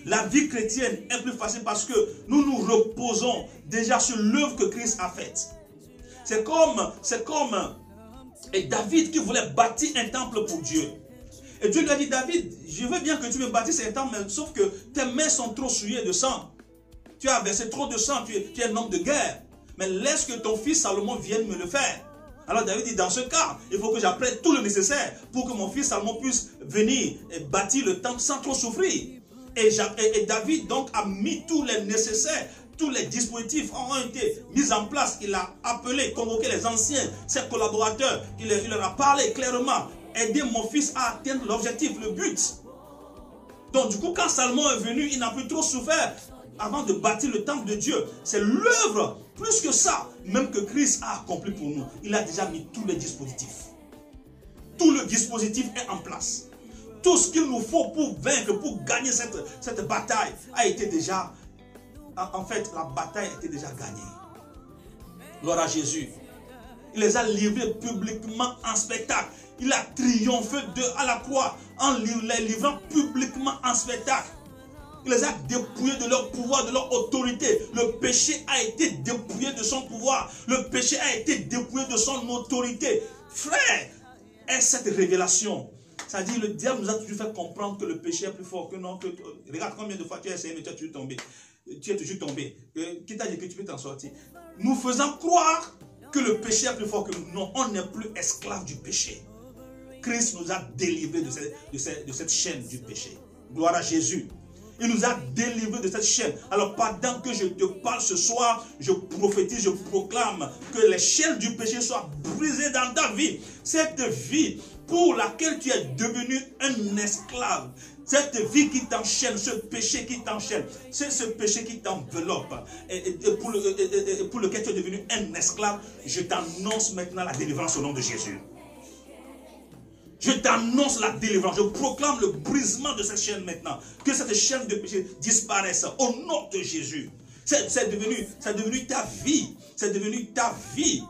La vie chrétienne est plus facile parce que nous nous reposons déjà sur l'œuvre que Christ a faite. C'est comme David qui voulait bâtir un temple pour Dieu. Et Dieu lui a dit, David, je veux bien que tu me bâtisses un temple, mais sauf que tes mains sont trop souillées de sang. Tu as versé trop de sang, tu es un homme de guerre. Mais laisse que ton fils Salomon vienne me le faire. Alors David dit, dans ce cas, il faut que j'apprenne tout le nécessaire pour que mon fils Salomon puisse venir et bâtir le temple sans trop souffrir. Et David donc a mis tous les nécessaires, tous les dispositifs ont été mis en place. Il a appelé, convoqué les anciens, ses collaborateurs. Il leur a parlé clairement. Aider mon fils à atteindre l'objectif, le but. Donc du coup, quand Salomon est venu, il n'a plus trop souffert avant de bâtir le temple de Dieu. C'est l'œuvre, plus que ça, même que Christ a accompli pour nous. Il a déjà mis tous les dispositifs. Tout le dispositif est en place. Tout ce qu'il nous faut pour vaincre, pour gagner cette bataille a été déjà... En fait, la bataille a été déjà gagnée. Gloire à Jésus. Il les a livrés publiquement en spectacle. Il a triomphé d'eux à la croix en les livrant publiquement en spectacle. Il les a dépouillés de leur pouvoir, de leur autorité. Le péché a été dépouillé de son pouvoir. Le péché a été dépouillé de son autorité. Frère, est cette révélation. C'est-à-dire, le diable nous a toujours fait comprendre que le péché est plus fort que non. Regarde combien de fois tu as essayé, mais tu as toujours tombé. Tu es toujours tombé. Qui t'a dit que tu peux t'en sortir? Nous faisons croire que le péché est plus fort que nous. Non, on n'est plus esclave du péché. Christ nous a délivrés de cette chaîne du péché. Gloire à Jésus. Il nous a délivrés de cette chaîne. Alors pendant que je te parle ce soir, je prophétise, je proclame que les chaînes du péché soient brisées dans ta vie. Cette vie pour laquelle tu es devenu un esclave. Cette vie qui t'enchaîne, ce péché qui t'enchaîne, c'est ce péché qui t'enveloppe et pour lequel tu es devenu un esclave. Je t'annonce maintenant la délivrance au nom de Jésus. Je t'annonce la délivrance. Je proclame le brisement de cette chaîne maintenant. Que cette chaîne de péché disparaisse au nom de Jésus. C'est devenu ta vie. C'est devenu ta vie.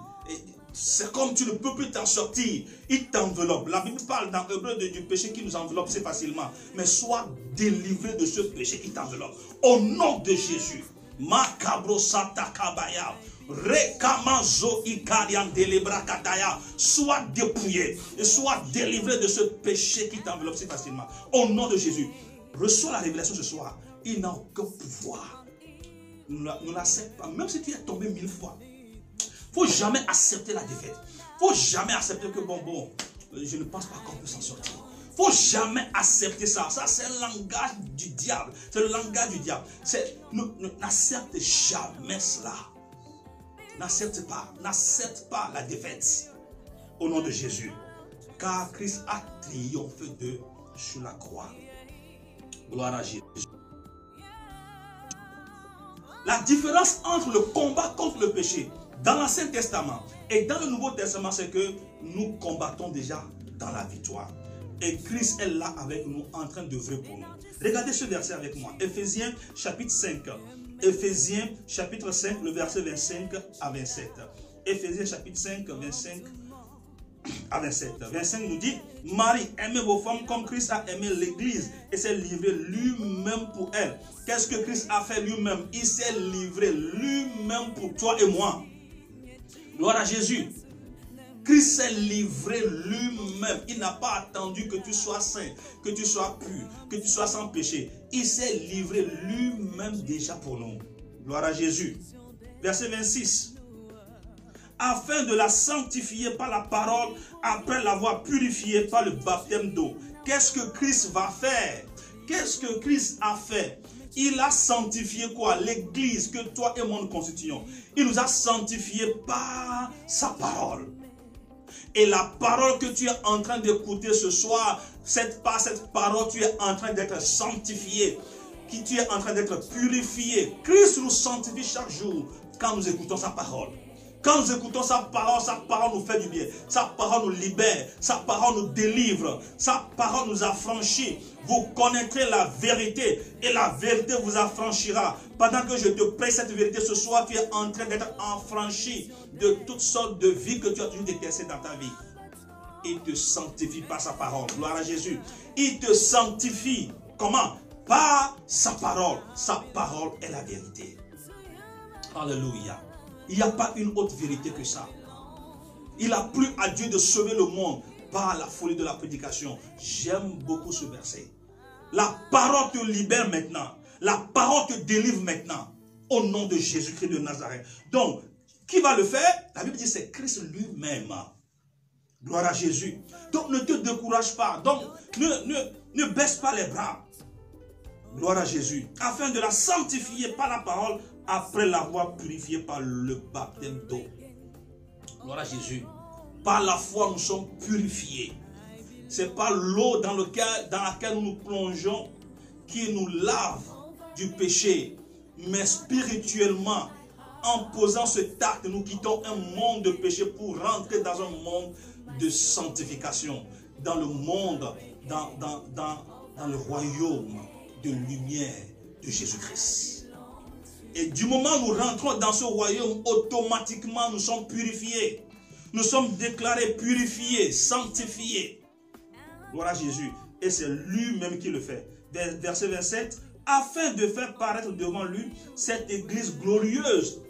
C'est comme tu ne peux plus t'en sortir. Il t'enveloppe. La Bible parle dans Hébreu du péché qui nous enveloppe si facilement. Mais sois délivré de ce péché qui t'enveloppe. Au nom de Jésus. Makabro satakabaya. Rekamazo ikarian delebrakataya. Sois dépouillé. Et sois délivré de ce péché qui t'enveloppe si facilement. Au nom de Jésus. Reçois la révélation ce soir. Il n'a aucun pouvoir. Ne l'accepte pas. Même si tu es tombé 1000 fois. Il ne faut jamais accepter la défaite. Il ne faut jamais accepter que je ne pense pas qu'on peut s'en sortir. Il ne faut jamais accepter ça. Ça, c'est le langage du diable. C'est le langage du diable. N'accepte jamais cela. N'accepte pas la défaite. Au nom de Jésus. Car Christ a triomphé d'eux sur la croix. Gloire à Jésus. La différence entre le combat contre le péché dans l'Ancien Testament et dans le Nouveau Testament, c'est que nous combattons déjà dans la victoire. Et Christ est là avec nous, en train d'œuvrer pour nous. Regardez ce verset avec moi. Éphésiens chapitre 5. Éphésiens chapitre 5, le verset 25 à 27. Éphésiens chapitre 5, 25 à 27. 25 nous dit, Marie, aimez vos femmes comme Christ a aimé l'Église et s'est livré lui-même pour elle. Qu'est-ce que Christ a fait lui-même? Il s'est livré lui-même pour toi et moi. Gloire à Jésus. Christ s'est livré lui-même. Il n'a pas attendu que tu sois saint, que tu sois pur, que tu sois sans péché. Il s'est livré lui-même déjà pour nous. Gloire à Jésus. Verset 26. Afin de la sanctifier par la parole, après l'avoir purifiée par le baptême d'eau. Qu'est-ce que Christ va faire? Qu'est-ce que Christ a fait? Il a sanctifié quoi? L'église que toi et moi nous constituons. Il nous a sanctifiés par sa parole. Et la parole que tu es en train d'écouter ce soir, par cette parole, tu es en train d'être sanctifié. Tu es en train d'être purifié. Christ nous sanctifie chaque jour quand nous écoutons sa parole. Quand nous écoutons sa parole nous fait du bien. Sa parole nous libère. Sa parole nous délivre. Sa parole nous affranchit. Vous connaîtrez la vérité et la vérité vous affranchira. Pendant que je te prête cette vérité ce soir, tu es en train d'être affranchi de toutes sortes de vies que tu as toujours détestées dans ta vie. Il te sanctifie par sa parole. Gloire à Jésus. Il te sanctifie. Comment? Par sa parole. Sa parole est la vérité. Alléluia. Il n'y a pas une autre vérité que ça. Il a plu à Dieu de sauver le monde par la folie de la prédication. J'aime beaucoup ce verset. La parole te libère maintenant. La parole te délivre maintenant. Au nom de Jésus-Christ de Nazareth. Donc, qui va le faire? La Bible dit c'est Christ lui-même. Gloire à Jésus. Donc, ne te décourage pas. Donc, ne baisse pas les bras. Gloire à Jésus. Afin de la sanctifier par la parole, après l'avoir purifié par le baptême d'eau. Gloire à Jésus. Par la foi, nous sommes purifiés. Ce n'est pas l'eau dans laquelle nous nous plongeons qui nous lave du péché. Mais spirituellement, en posant ce acte, nous quittons un monde de péché pour rentrer dans un monde de sanctification. Dans le monde, dans le royaume de lumière de Jésus-Christ. Et du moment où nous rentrons dans ce royaume, automatiquement nous sommes purifiés. Nous sommes déclarés purifiés, sanctifiés. Gloire à Jésus. Et c'est lui-même qui le fait. Verset 27. Afin de faire paraître devant lui cette église glorieuse,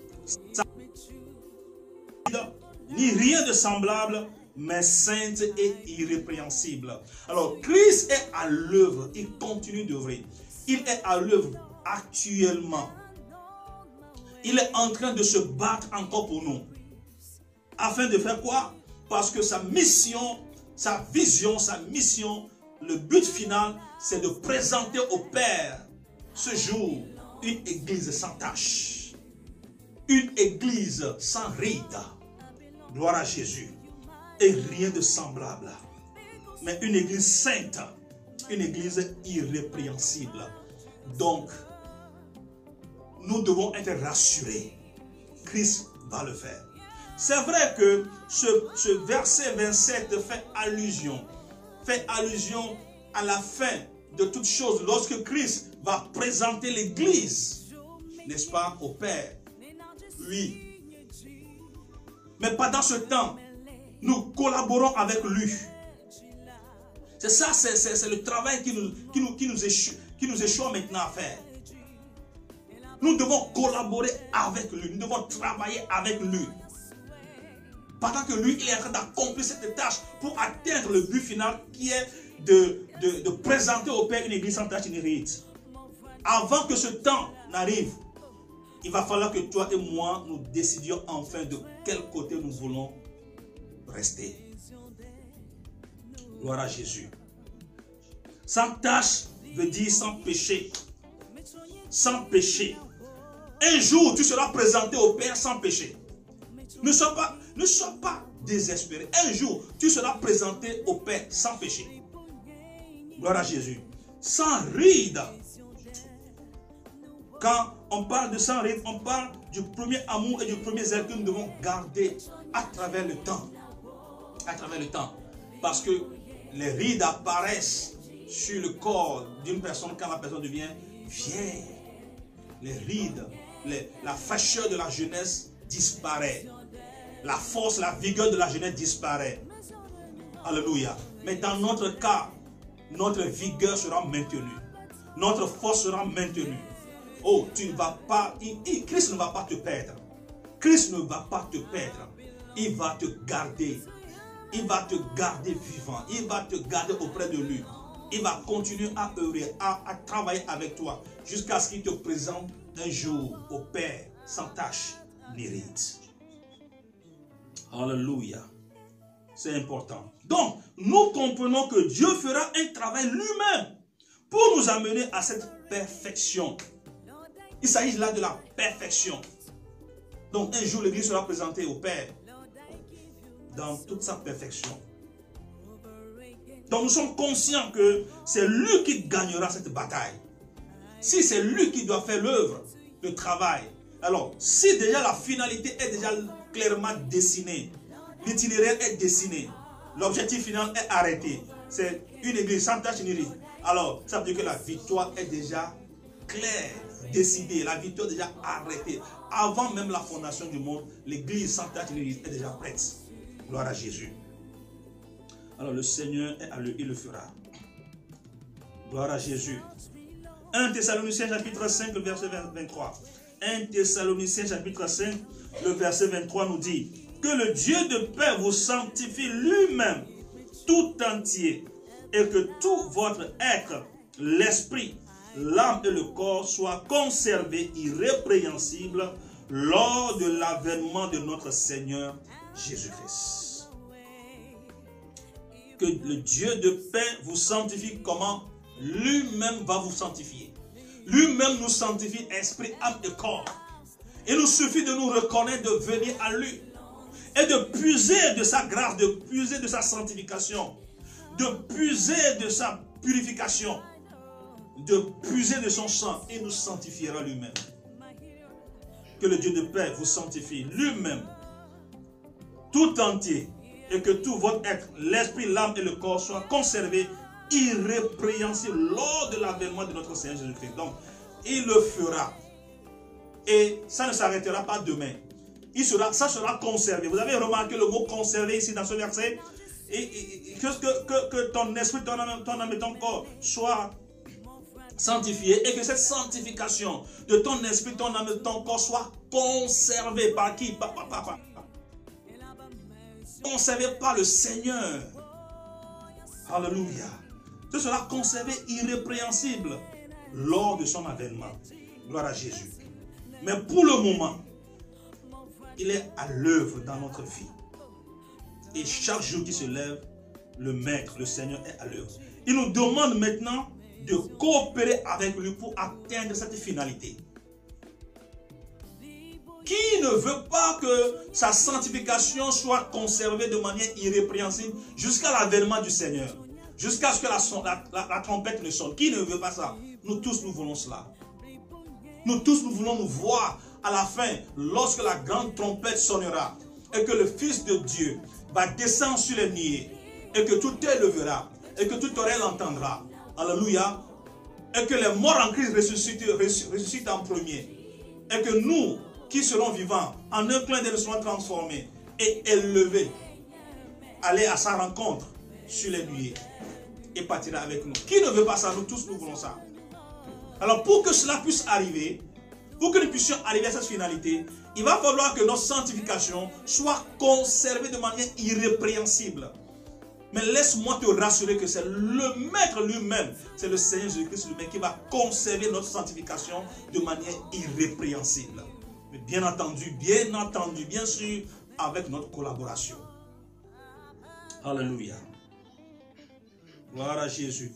ni rien de semblable, mais sainte et irrépréhensible. Alors, Christ est à l'œuvre. Il continue d'œuvrer. Il est à l'œuvre actuellement. Il est en train de se battre encore pour nous. Afin de faire quoi? Parce que sa mission, sa vision, sa mission, le but final, c'est de présenter au Père ce jour une église sans tache. Une église sans ride. Gloire à Jésus. Et rien de semblable. mais une église sainte, une église irrépréhensible. Donc, nous devons être rassurés. Christ va le faire. C'est vrai que ce verset 27 fait allusion à la fin de toutes choses lorsque Christ va présenter l'église, n'est-ce pas, au Père. Oui. Mais pendant ce temps, nous collaborons avec lui. C'est ça, c'est le travail qui nous échoue maintenant à faire. Nous devons collaborer avec lui, nous devons travailler avec lui. Pendant que lui, il est en train d'accomplir cette tâche pour atteindre le but final qui est de présenter au Père une église sans tache ni ride. Avant que ce temps n'arrive, il va falloir que toi et moi, nous décidions enfin de quel côté nous voulons rester. Gloire à Jésus. Sans tache veut dire sans péché. Sans péché. Un jour, tu seras présenté au Père sans péché. Ne sois pas désespéré. Un jour, tu seras présenté au Père sans péché. Gloire à Jésus. Sans ride. Quand on parle de sans ride, on parle du premier amour et du premier zèle que nous devons garder à travers le temps. À travers le temps. Parce que les rides apparaissent sur le corps d'une personne quand la personne devient vieille. Les rides, la fraîcheur de la jeunesse disparaît. La force, la vigueur de la jeunesse disparaît. Alléluia. Mais dans notre cas, notre vigueur sera maintenue. Notre force sera maintenue. Oh, tu ne vas pas, Christ ne va pas te perdre. Christ ne va pas te perdre. Il va te garder. Il va te garder vivant. Il va te garder auprès de lui. Il va continuer à œuvrer, à travailler avec toi jusqu'à ce qu'il te présente un jour au Père sans tache ni ride. Alléluia. C'est important. Donc, nous comprenons que Dieu fera un travail lui-même pour nous amener à cette perfection. Il s'agit là de la perfection. Donc, un jour, l'Église sera présentée au Père dans toute sa perfection. Donc, nous sommes conscients que c'est lui qui gagnera cette bataille. Si c'est lui qui doit faire l'œuvre, le travail, alors, si déjà la finalité est déjà clairement dessinée, l'itinéraire est dessiné, l'objectif final est arrêté, c'est une église sans tache ni ride, alors ça veut dire que la victoire est déjà claire, décidée, la victoire est déjà arrêtée. Avant même la fondation du monde, l'église sans tache ni ride est déjà prête. Gloire à Jésus. Alors le Seigneur est à l'œuvre, il le fera. Gloire à Jésus. 1 Thessaloniciens chapitre 5, le verset 23. 1 Thessaloniciens chapitre 5, le verset 23 nous dit: que le Dieu de paix vous sanctifie lui-même tout entier, et que tout votre être, l'esprit, l'âme et le corps soient conservés irrépréhensibles lors de l'avènement de notre Seigneur Jésus-Christ. Que le Dieu de paix vous sanctifie comment? Lui-même va vous sanctifier. Lui-même nous sanctifie esprit, âme et corps. Il nous suffit de nous reconnaître, de venir à lui et de puiser de sa grâce, de puiser de sa sanctification, de puiser de sa purification, de puiser de son sang. Il nous sanctifiera lui-même. Que le Dieu de paix vous sanctifie lui-même tout entier, et que tout votre être, l'esprit, l'âme et le corps soient conservés irrépréhensibles lors de l'avènement de notre Seigneur Jésus-Christ. Donc, il le fera. Et ça ne s'arrêtera pas demain. Ça sera conservé. Vous avez remarqué le mot conservé ici dans ce verset? Que ton esprit, ton âme et ton corps soient sanctifiés, et que cette sanctification de ton esprit, ton âme et ton corps soit conservée par qui? Conservé par le Seigneur. Alléluia. Ce sera conservé irrépréhensible lors de son avènement. Gloire à Jésus. Mais pour le moment, il est à l'œuvre dans notre vie. Et chaque jour qui se lève, le Maître, le Seigneur est à l'œuvre. Il nous demande maintenant de coopérer avec lui pour atteindre cette finalité. Qui ne veut pas que sa sanctification soit conservée de manière irrépréhensible jusqu'à l'avènement du Seigneur? jusqu'à ce que la trompette ne sonne. Qui ne veut pas ça? Nous tous, nous voulons cela. Nous tous, nous voulons nous voir à la fin, lorsque la grande trompette sonnera, et que le Fils de Dieu va descendre sur les nuées, et que tout œil le verra, et que tout oreille l'entendra. Alléluia. Et que les morts en Christ ressuscitent en premier. Et que nous, qui serons vivants, en un clin d'œil nous serons transformés et élevés, aller à sa rencontre sur les nuées et partira avec nous. Qui ne veut pas ça? Nous tous, nous voulons ça. Alors pour que cela puisse arriver, pour que nous puissions arriver à cette finalité, il va falloir que notre sanctification soit conservée de manière irrépréhensible. Mais laisse-moi te rassurer que c'est le Maître lui-même, c'est le Seigneur Jésus-Christ lui-même qui va conserver notre sanctification de manière irrépréhensible. Mais bien entendu, bien sûr, avec notre collaboration. Alléluia. Gloire à Jésus.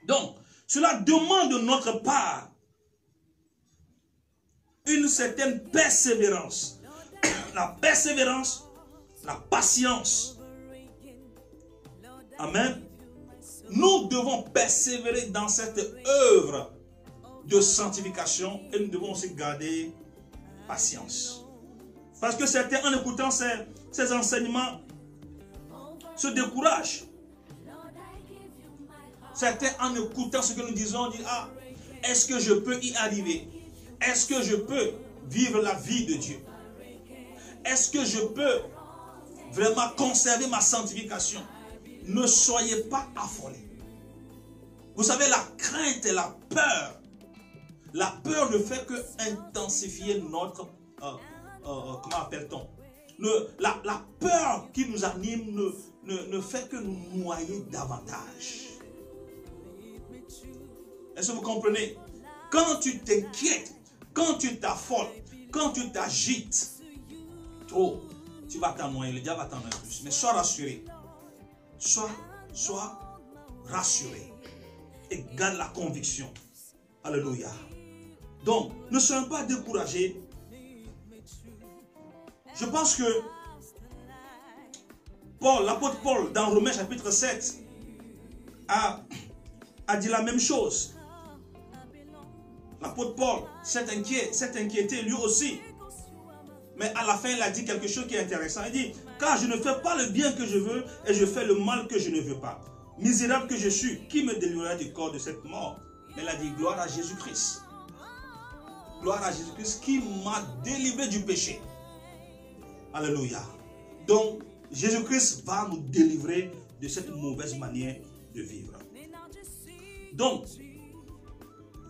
Donc, cela demande de notre part une certaine persévérance. La persévérance, la patience. Amen. Nous devons persévérer dans cette œuvre de sanctification et nous devons aussi garder patience. Parce que certains, en écoutant ces enseignements, se découragent. Certains, en écoutant ce que nous disons, disent: ah, est-ce que je peux y arriver? Est-ce que je peux vivre la vie de Dieu? Est-ce que je peux vraiment conserver ma sanctification? Ne soyez pas affolés. Vous savez, la crainte et la peur ne fait que intensifier notre, comment appelle-t-on? La peur qui nous anime ne fait que nous noyer davantage. Est-ce que vous comprenez? Quand tu t'inquiètes, quand tu t'affoles, quand tu t'agites, trop, tu vas t'en noyer, le diable va t'en noyer plus. Mais sois rassuré. Sois rassuré. Et garde la conviction. Alléluia. Donc, ne soyons pas découragés. Je pense que l'apôtre Paul, dans Romains chapitre 7, a dit la même chose. L'apôtre Paul s'est inquiété lui aussi. Mais à la fin, il a dit quelque chose qui est intéressant. Il dit: car je ne fais pas le bien que je veux et je fais le mal que je ne veux pas. Misérable que je suis, qui me délivrera du corps de cette mort? Mais il a dit: gloire à Jésus-Christ. Gloire à Jésus-Christ qui m'a délivré du péché. Alléluia. Donc, Jésus-Christ va nous délivrer de cette mauvaise manière de vivre. Donc,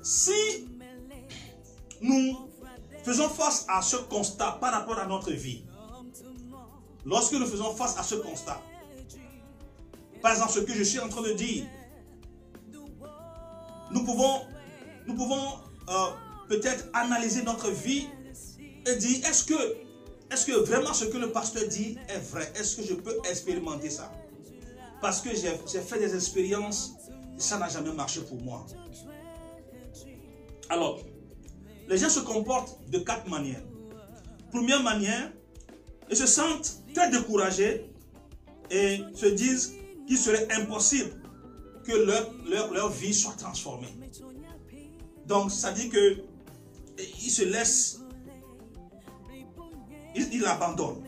si nous faisons face à ce constat par rapport à notre vie, lorsque nous faisons face à ce constat, par exemple ce que je suis en train de dire, nous pouvons peut-être analyser notre vie et dire: est-ce que vraiment ce que le pasteur dit est vrai? Est-ce que je peux expérimenter ça? Parce que j'ai fait des expériences et ça n'a jamais marché pour moi. Alors, les gens se comportent de 4 manières. Première manière, ils se sentent très découragés et se disent qu'il serait impossible que leur vie soit transformée. Donc, ça dit que ils se laissent, ils abandonnent.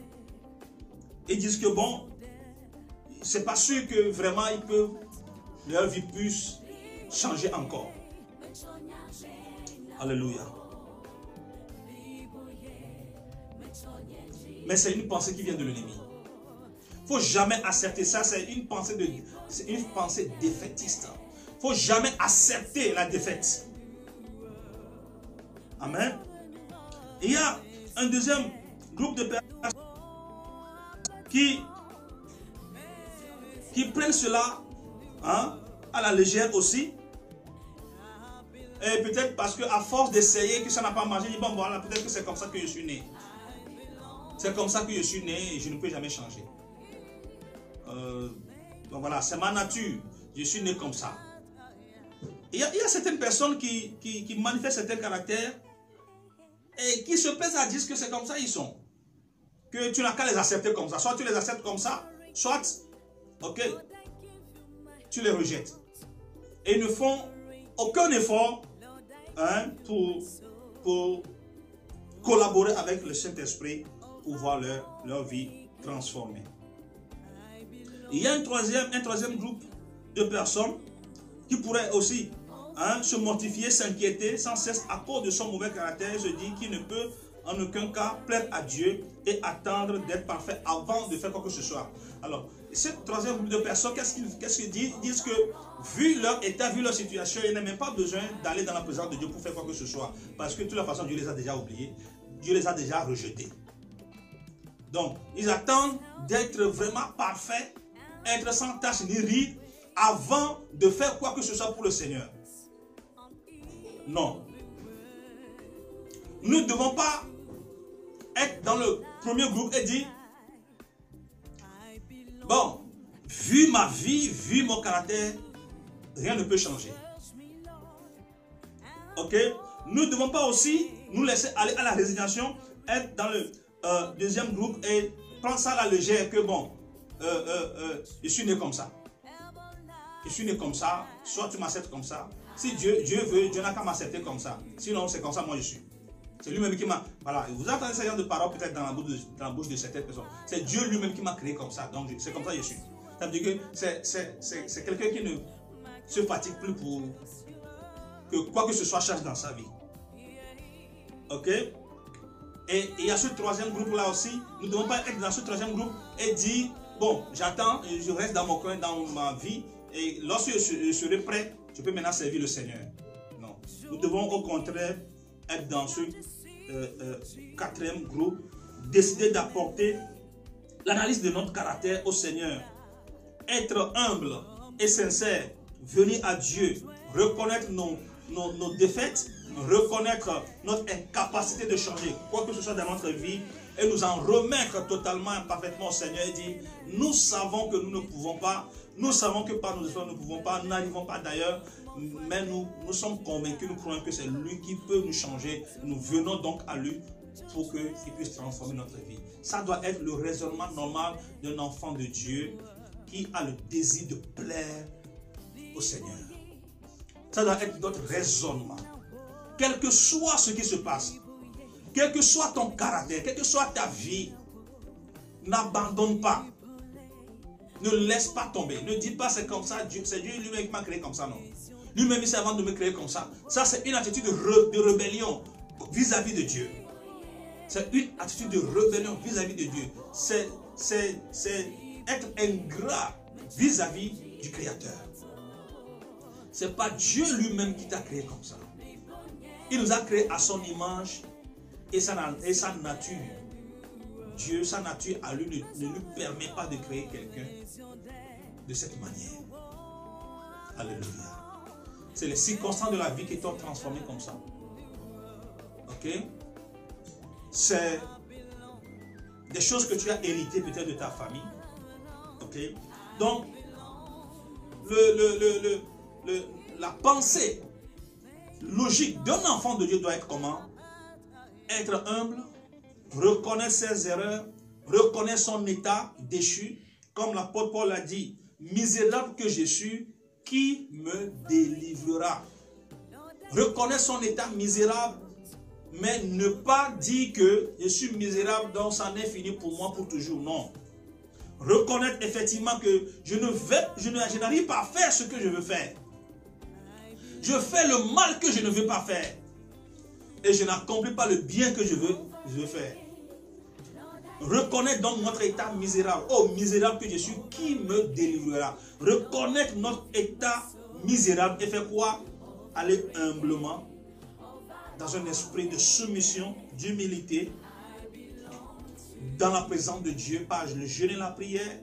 Ils disent que bon, c'est pas sûr que vraiment leur vie puisse changer encore. Alléluia. Mais c'est une pensée qui vient de l'ennemi. Il ne faut jamais accepter ça. C'est une pensée défaitiste. Il ne faut jamais accepter la défaite. Amen. Il y a un deuxième groupe de personnes qui prennent cela à la légère aussi. Et peut-être parce qu'à force d'essayer, que ça n'a pas marché, ils disent: bon voilà, peut-être que c'est comme ça que je suis né. C'est comme ça que je suis né et je ne peux jamais changer. Donc voilà, c'est ma nature. Je suis né comme ça. Il y a certaines personnes qui manifestent certains caractères et qui se plaisent à dire que c'est comme ça ils sont. Que tu n'as qu'à les accepter comme ça. Soit tu les acceptes comme ça, soit Ok? Tu les rejettes. Et ils ne font aucun effort pour collaborer avec le Saint-Esprit pour voir leur vie transformée. Il y a un troisième groupe de personnes qui pourraient aussi se mortifier, s'inquiéter sans cesse à cause de son mauvais caractère. Je dis qu'il ne peut en aucun cas plaire à Dieu et attendre d'être parfait avant de faire quoi que ce soit. Alors, ce troisième groupe de personnes, qu'est-ce qu'ils disent? Ils disent que vu leur état, vu leur situation, ils n'ont même pas besoin d'aller dans la présence de Dieu pour faire quoi que ce soit. Parce que de toute la façon, Dieu les a déjà oubliés. Dieu les a déjà rejetés. Donc, ils attendent d'être vraiment parfaits, être sans tache ni ride, avant de faire quoi que ce soit pour le Seigneur. Non. Nous ne devons pas être dans le premier groupe et dire, bon, vu ma vie, vu mon caractère, rien ne peut changer. Ok? Nous ne devons pas aussi nous laisser aller à la résignation, être dans le deuxième groupe et prendre ça à la légère que bon, je suis né comme ça. Je suis né comme ça, soit tu m'acceptes comme ça. Si Dieu veut, Dieu n'a qu'à m'accepter comme ça. Sinon, c'est comme ça, moi je suis. C'est lui-même qui m'a... Voilà, vous entendez ce genre de paroles peut-être dans la bouche de certaines personnes. C'est Dieu lui-même qui m'a créé comme ça. Donc, c'est comme ça que je suis. Ça veut dire que c'est quelqu'un qui ne se fatigue plus pour que quoi que ce soit change dans sa vie. Ok? Et il y a ce troisième groupe-là aussi. Nous ne devons pas être dans ce troisième groupe et dire, bon, j'attends, je reste dans mon coin, dans ma vie. Et lorsque je serai prêt, je peux maintenant servir le Seigneur. Non. Nous devons au contraire être dans ce quatrième groupe, décider d'apporter l'analyse de notre caractère au Seigneur, être humble et sincère, venir à Dieu, reconnaître nos défaites, reconnaître notre incapacité de changer, quoi que ce soit dans notre vie, et nous en remettre totalement et parfaitement au Seigneur et dire, nous savons que nous ne pouvons pas, nous savons que par nos efforts nous ne pouvons pas, nous n'arrivons pas d'ailleurs, mais nous sommes convaincus, nous croyons que c'est lui qui peut nous changer. Nous venons donc à lui pour qu'il puisse transformer notre vie. Ça doit être le raisonnement normal d'un enfant de Dieu qui a le désir de plaire au Seigneur. Ça doit être notre raisonnement. Quel que soit ce qui se passe, quel que soit ton caractère, quelle que soit ta vie, n'abandonne pas. Ne laisse pas tomber. Ne dis pas c'est comme ça, c'est Dieu lui-même qui m'a créé comme ça, non. Lui-même, il s'est avant de me créer comme ça. Ça, c'est une attitude de rébellion vis-à-vis de Dieu. C'est une attitude de rébellion vis-à-vis de Dieu. C'est être ingrat vis-à-vis du Créateur. Ce n'est pas Dieu lui-même qui t'a créé comme ça. Il nous a créé à son image et sa nature. Dieu, sa nature à lui ne lui permet pas de créer quelqu'un de cette manière. Alléluia. C'est les circonstances de la vie qui t'ont transformé comme ça. Ok? C'est des choses que tu as héritées peut-être de ta famille. Ok? Donc, la pensée logique d'un enfant de Dieu doit être comment? Être humble, reconnaître ses erreurs, reconnaître son état déchu. Comme l'apôtre Paul a dit, misérable que je suis, qui me délivrera? Reconnaître son état misérable, mais ne pas dire que je suis misérable, donc ça n'est fini pour moi pour toujours. Non. Reconnaître effectivement que je n'arrive pas à faire ce que je veux faire. Je fais le mal que je ne veux pas faire. Et je n'accomplis pas le bien que je veux faire. Reconnaître donc notre état misérable. Oh, misérable que je suis, qui me délivrera? Reconnaître notre état misérable et faire quoi? Aller humblement, dans un esprit de soumission, d'humilité, dans la présence de Dieu, par le jeûne et la prière,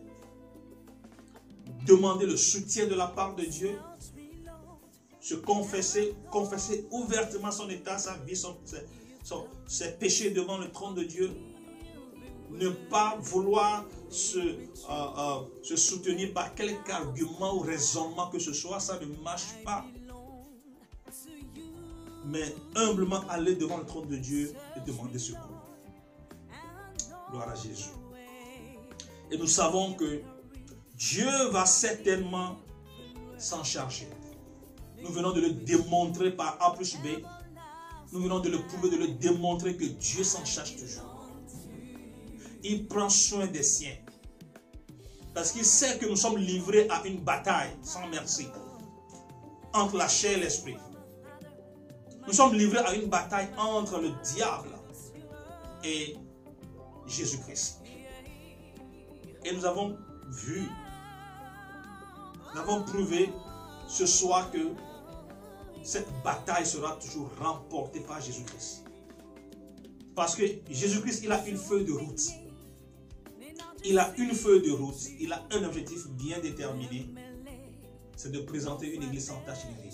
demander le soutien de la part de Dieu, se confesser ouvertement son état, sa vie, ses péchés devant le trône de Dieu. Ne pas vouloir se soutenir par quelque argument ou raisonnement que ce soit, ça ne marche pas. Mais humblement aller devant le trône de Dieu et demander secours. Gloire à Jésus. Et nous savons que Dieu va certainement s'en charger. Nous venons de le démontrer par A plus B. Nous venons de le prouver, de le démontrer que Dieu s'en charge toujours. Il prend soin des siens. Parce qu'il sait que nous sommes livrés à une bataille sans merci entre la chair et l'esprit. Nous sommes livrés à une bataille entre le diable et Jésus-Christ. Et nous avons vu, nous avons prouvé ce soir que cette bataille sera toujours remportée par Jésus-Christ. Parce que Jésus-Christ, il a une feuille de route. Il a une feuille de route. Il a un objectif bien déterminé. C'est de présenter une église sans tache ni ride.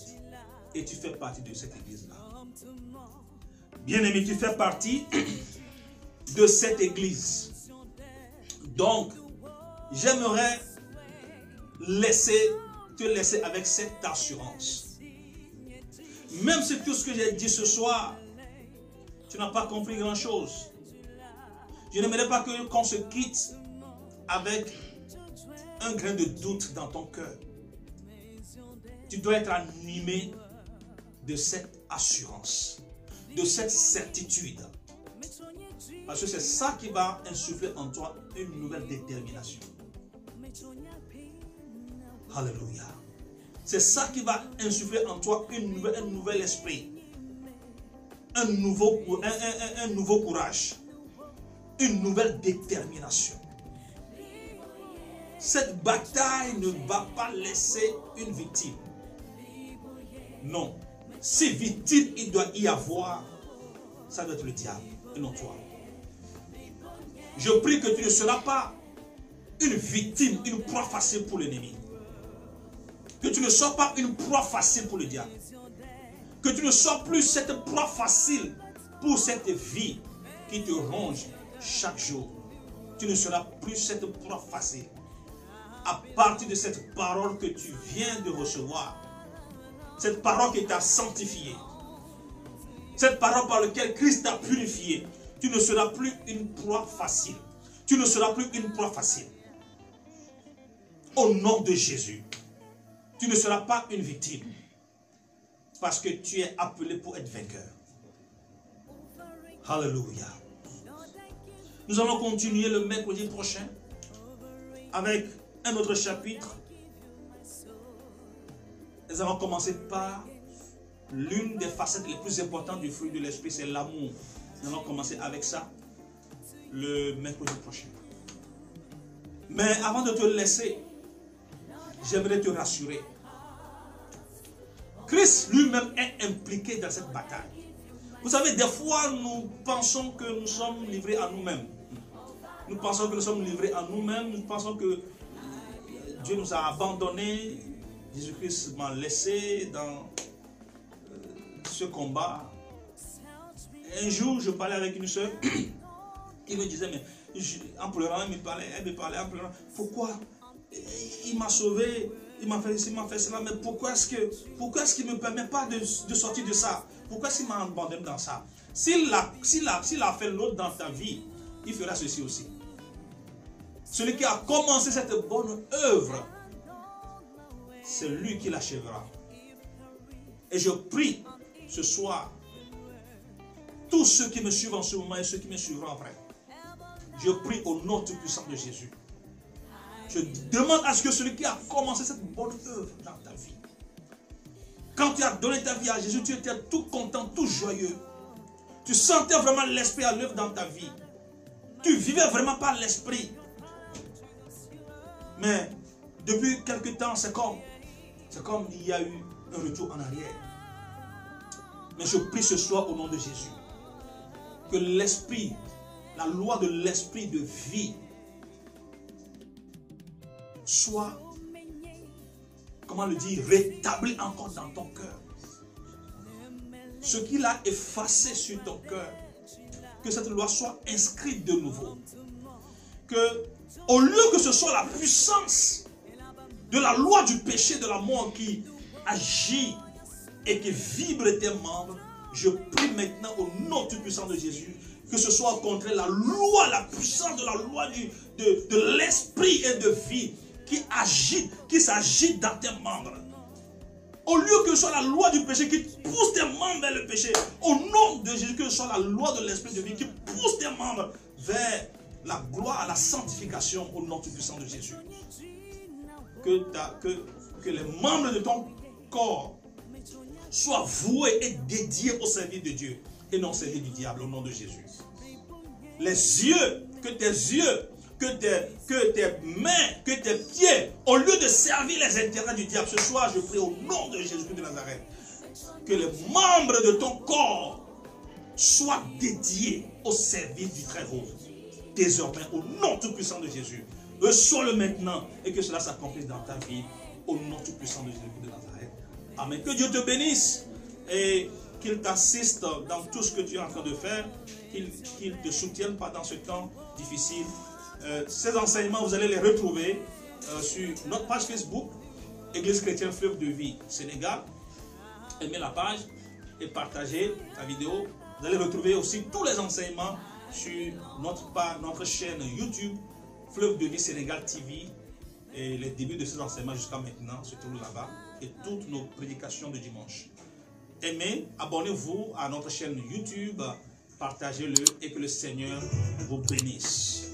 Et tu fais partie de cette église-là. Bien-aimé, tu fais partie de cette église. Donc, j'aimerais te laisser avec cette assurance. Même si tout ce que j'ai dit ce soir, tu n'as pas compris grand-chose. Je n'aimerais pas qu'on se quitte avec un grain de doute dans ton cœur. Tu dois être animé de cette assurance, de cette certitude. Parce que c'est ça qui va insuffler en toi une nouvelle détermination. Alléluia. C'est ça qui va insuffler en toi un nouvel esprit. Un nouveau courage. Une nouvelle détermination. Cette bataille ne va pas laisser une victime. Non. Si victime il doit y avoir, ça doit être le diable et non toi. Je prie que tu ne seras pas une victime, une proie facile pour l'ennemi. Que tu ne sois pas une proie facile pour le diable. Que tu ne sois plus cette proie facile pour cette vie qui te ronge chaque jour. Tu ne seras plus cette proie facile. À partir de cette parole que tu viens de recevoir, cette parole qui t'a sanctifié, cette parole par laquelle Christ t'a purifié, tu ne seras plus une proie facile. Tu ne seras plus une proie facile. Au nom de Jésus, tu ne seras pas une victime. Parce que tu es appelé pour être vainqueur. Alléluia. Nous allons continuer le mercredi prochain avec un autre chapitre. Nous allons commencer par l'une des facettes les plus importantes du fruit de l'esprit, c'est l'amour. Nous allons commencer avec ça le mercredi prochain. Mais avant de te laisser, j'aimerais te rassurer. Christ lui-même est impliqué dans cette bataille. Vous savez, des fois, nous pensons que nous sommes livrés à nous-mêmes. Nous pensons que nous sommes livrés à nous-mêmes. Nous pensons que Dieu nous a abandonnés. Jésus-Christ m'a laissé dans ce combat. Un jour, je parlais avec une soeur qui me disait, mais en pleurant, elle me parlait en pleurant. Pourquoi il m'a sauvé? Il m'a fait cela, mais pourquoi est-ce qu'il ne me permet pas de sortir de ça? Pourquoi est-ce qu'il m'a abandonné dans ça? S'il a fait l'autre dans ta vie, il fera ceci aussi. Celui qui a commencé cette bonne œuvre, c'est lui qui l'achèvera. Et je prie ce soir, tous ceux qui me suivent en ce moment et ceux qui me suivront après, je prie au nom tout puissant de Jésus. Je demande à ce que celui qui a commencé cette bonne œuvre dans ta vie, quand tu as donné ta vie à Jésus, tu étais tout content, tout joyeux. Tu sentais vraiment l'esprit à l'œuvre dans ta vie. Tu vivais vraiment par l'esprit. Mais depuis quelque temps, c'est comme il y a eu un retour en arrière. Mais je prie ce soir au nom de Jésus que l'esprit, la loi de l'esprit de vie soit, comment le dire, rétabli encore dans ton cœur. Ce qu'il a effacé sur ton cœur, que cette loi soit inscrite de nouveau. Que, au lieu que ce soit la puissance de la loi du péché, de la mort qui agit et qui vibre tes membres, je prie maintenant au nom tout puissant de Jésus, que ce soit au contraire la loi, la puissance de la loi de l'esprit et de vie qui s'agite dans tes membres. Au lieu que ce soit la loi du péché qui pousse tes membres vers le péché, au nom de Jésus, que ce soit la loi de l'esprit de vie qui pousse tes membres vers la gloire, la sanctification au nom tout puissant de Jésus. Que les membres de ton corps soient voués et dédiés au service de Dieu et non au service du diable au nom de Jésus. Les yeux, que tes yeux, que tes mains, que tes pieds, au lieu de servir les intérêts du diable, ce soir je prie au nom de Jésus-Christ de Nazareth, que les membres de ton corps soient dédiés au service du Très-Haut. Désormais, au nom tout-puissant de Jésus, reçois-le maintenant et que cela s'accomplisse dans ta vie, au nom tout-puissant de Jésus-Christ de Nazareth. Amen. Que Dieu te bénisse et qu'il t'assiste dans tout ce que tu es en train de faire, qu'il te soutienne pendant ce temps difficile. Ces enseignements, vous allez les retrouver sur notre page Facebook, Église chrétienne Fleuve de Vie Sénégal. Aimez la page et partagez la vidéo. Vous allez retrouver aussi tous les enseignements sur notre chaîne YouTube, Fleuve de Vie Sénégal TV. Et les débuts de ces enseignements jusqu'à maintenant se trouvent là-bas. Et toutes nos prédications de dimanche. Aimez, abonnez-vous à notre chaîne YouTube, partagez-le et que le Seigneur vous bénisse.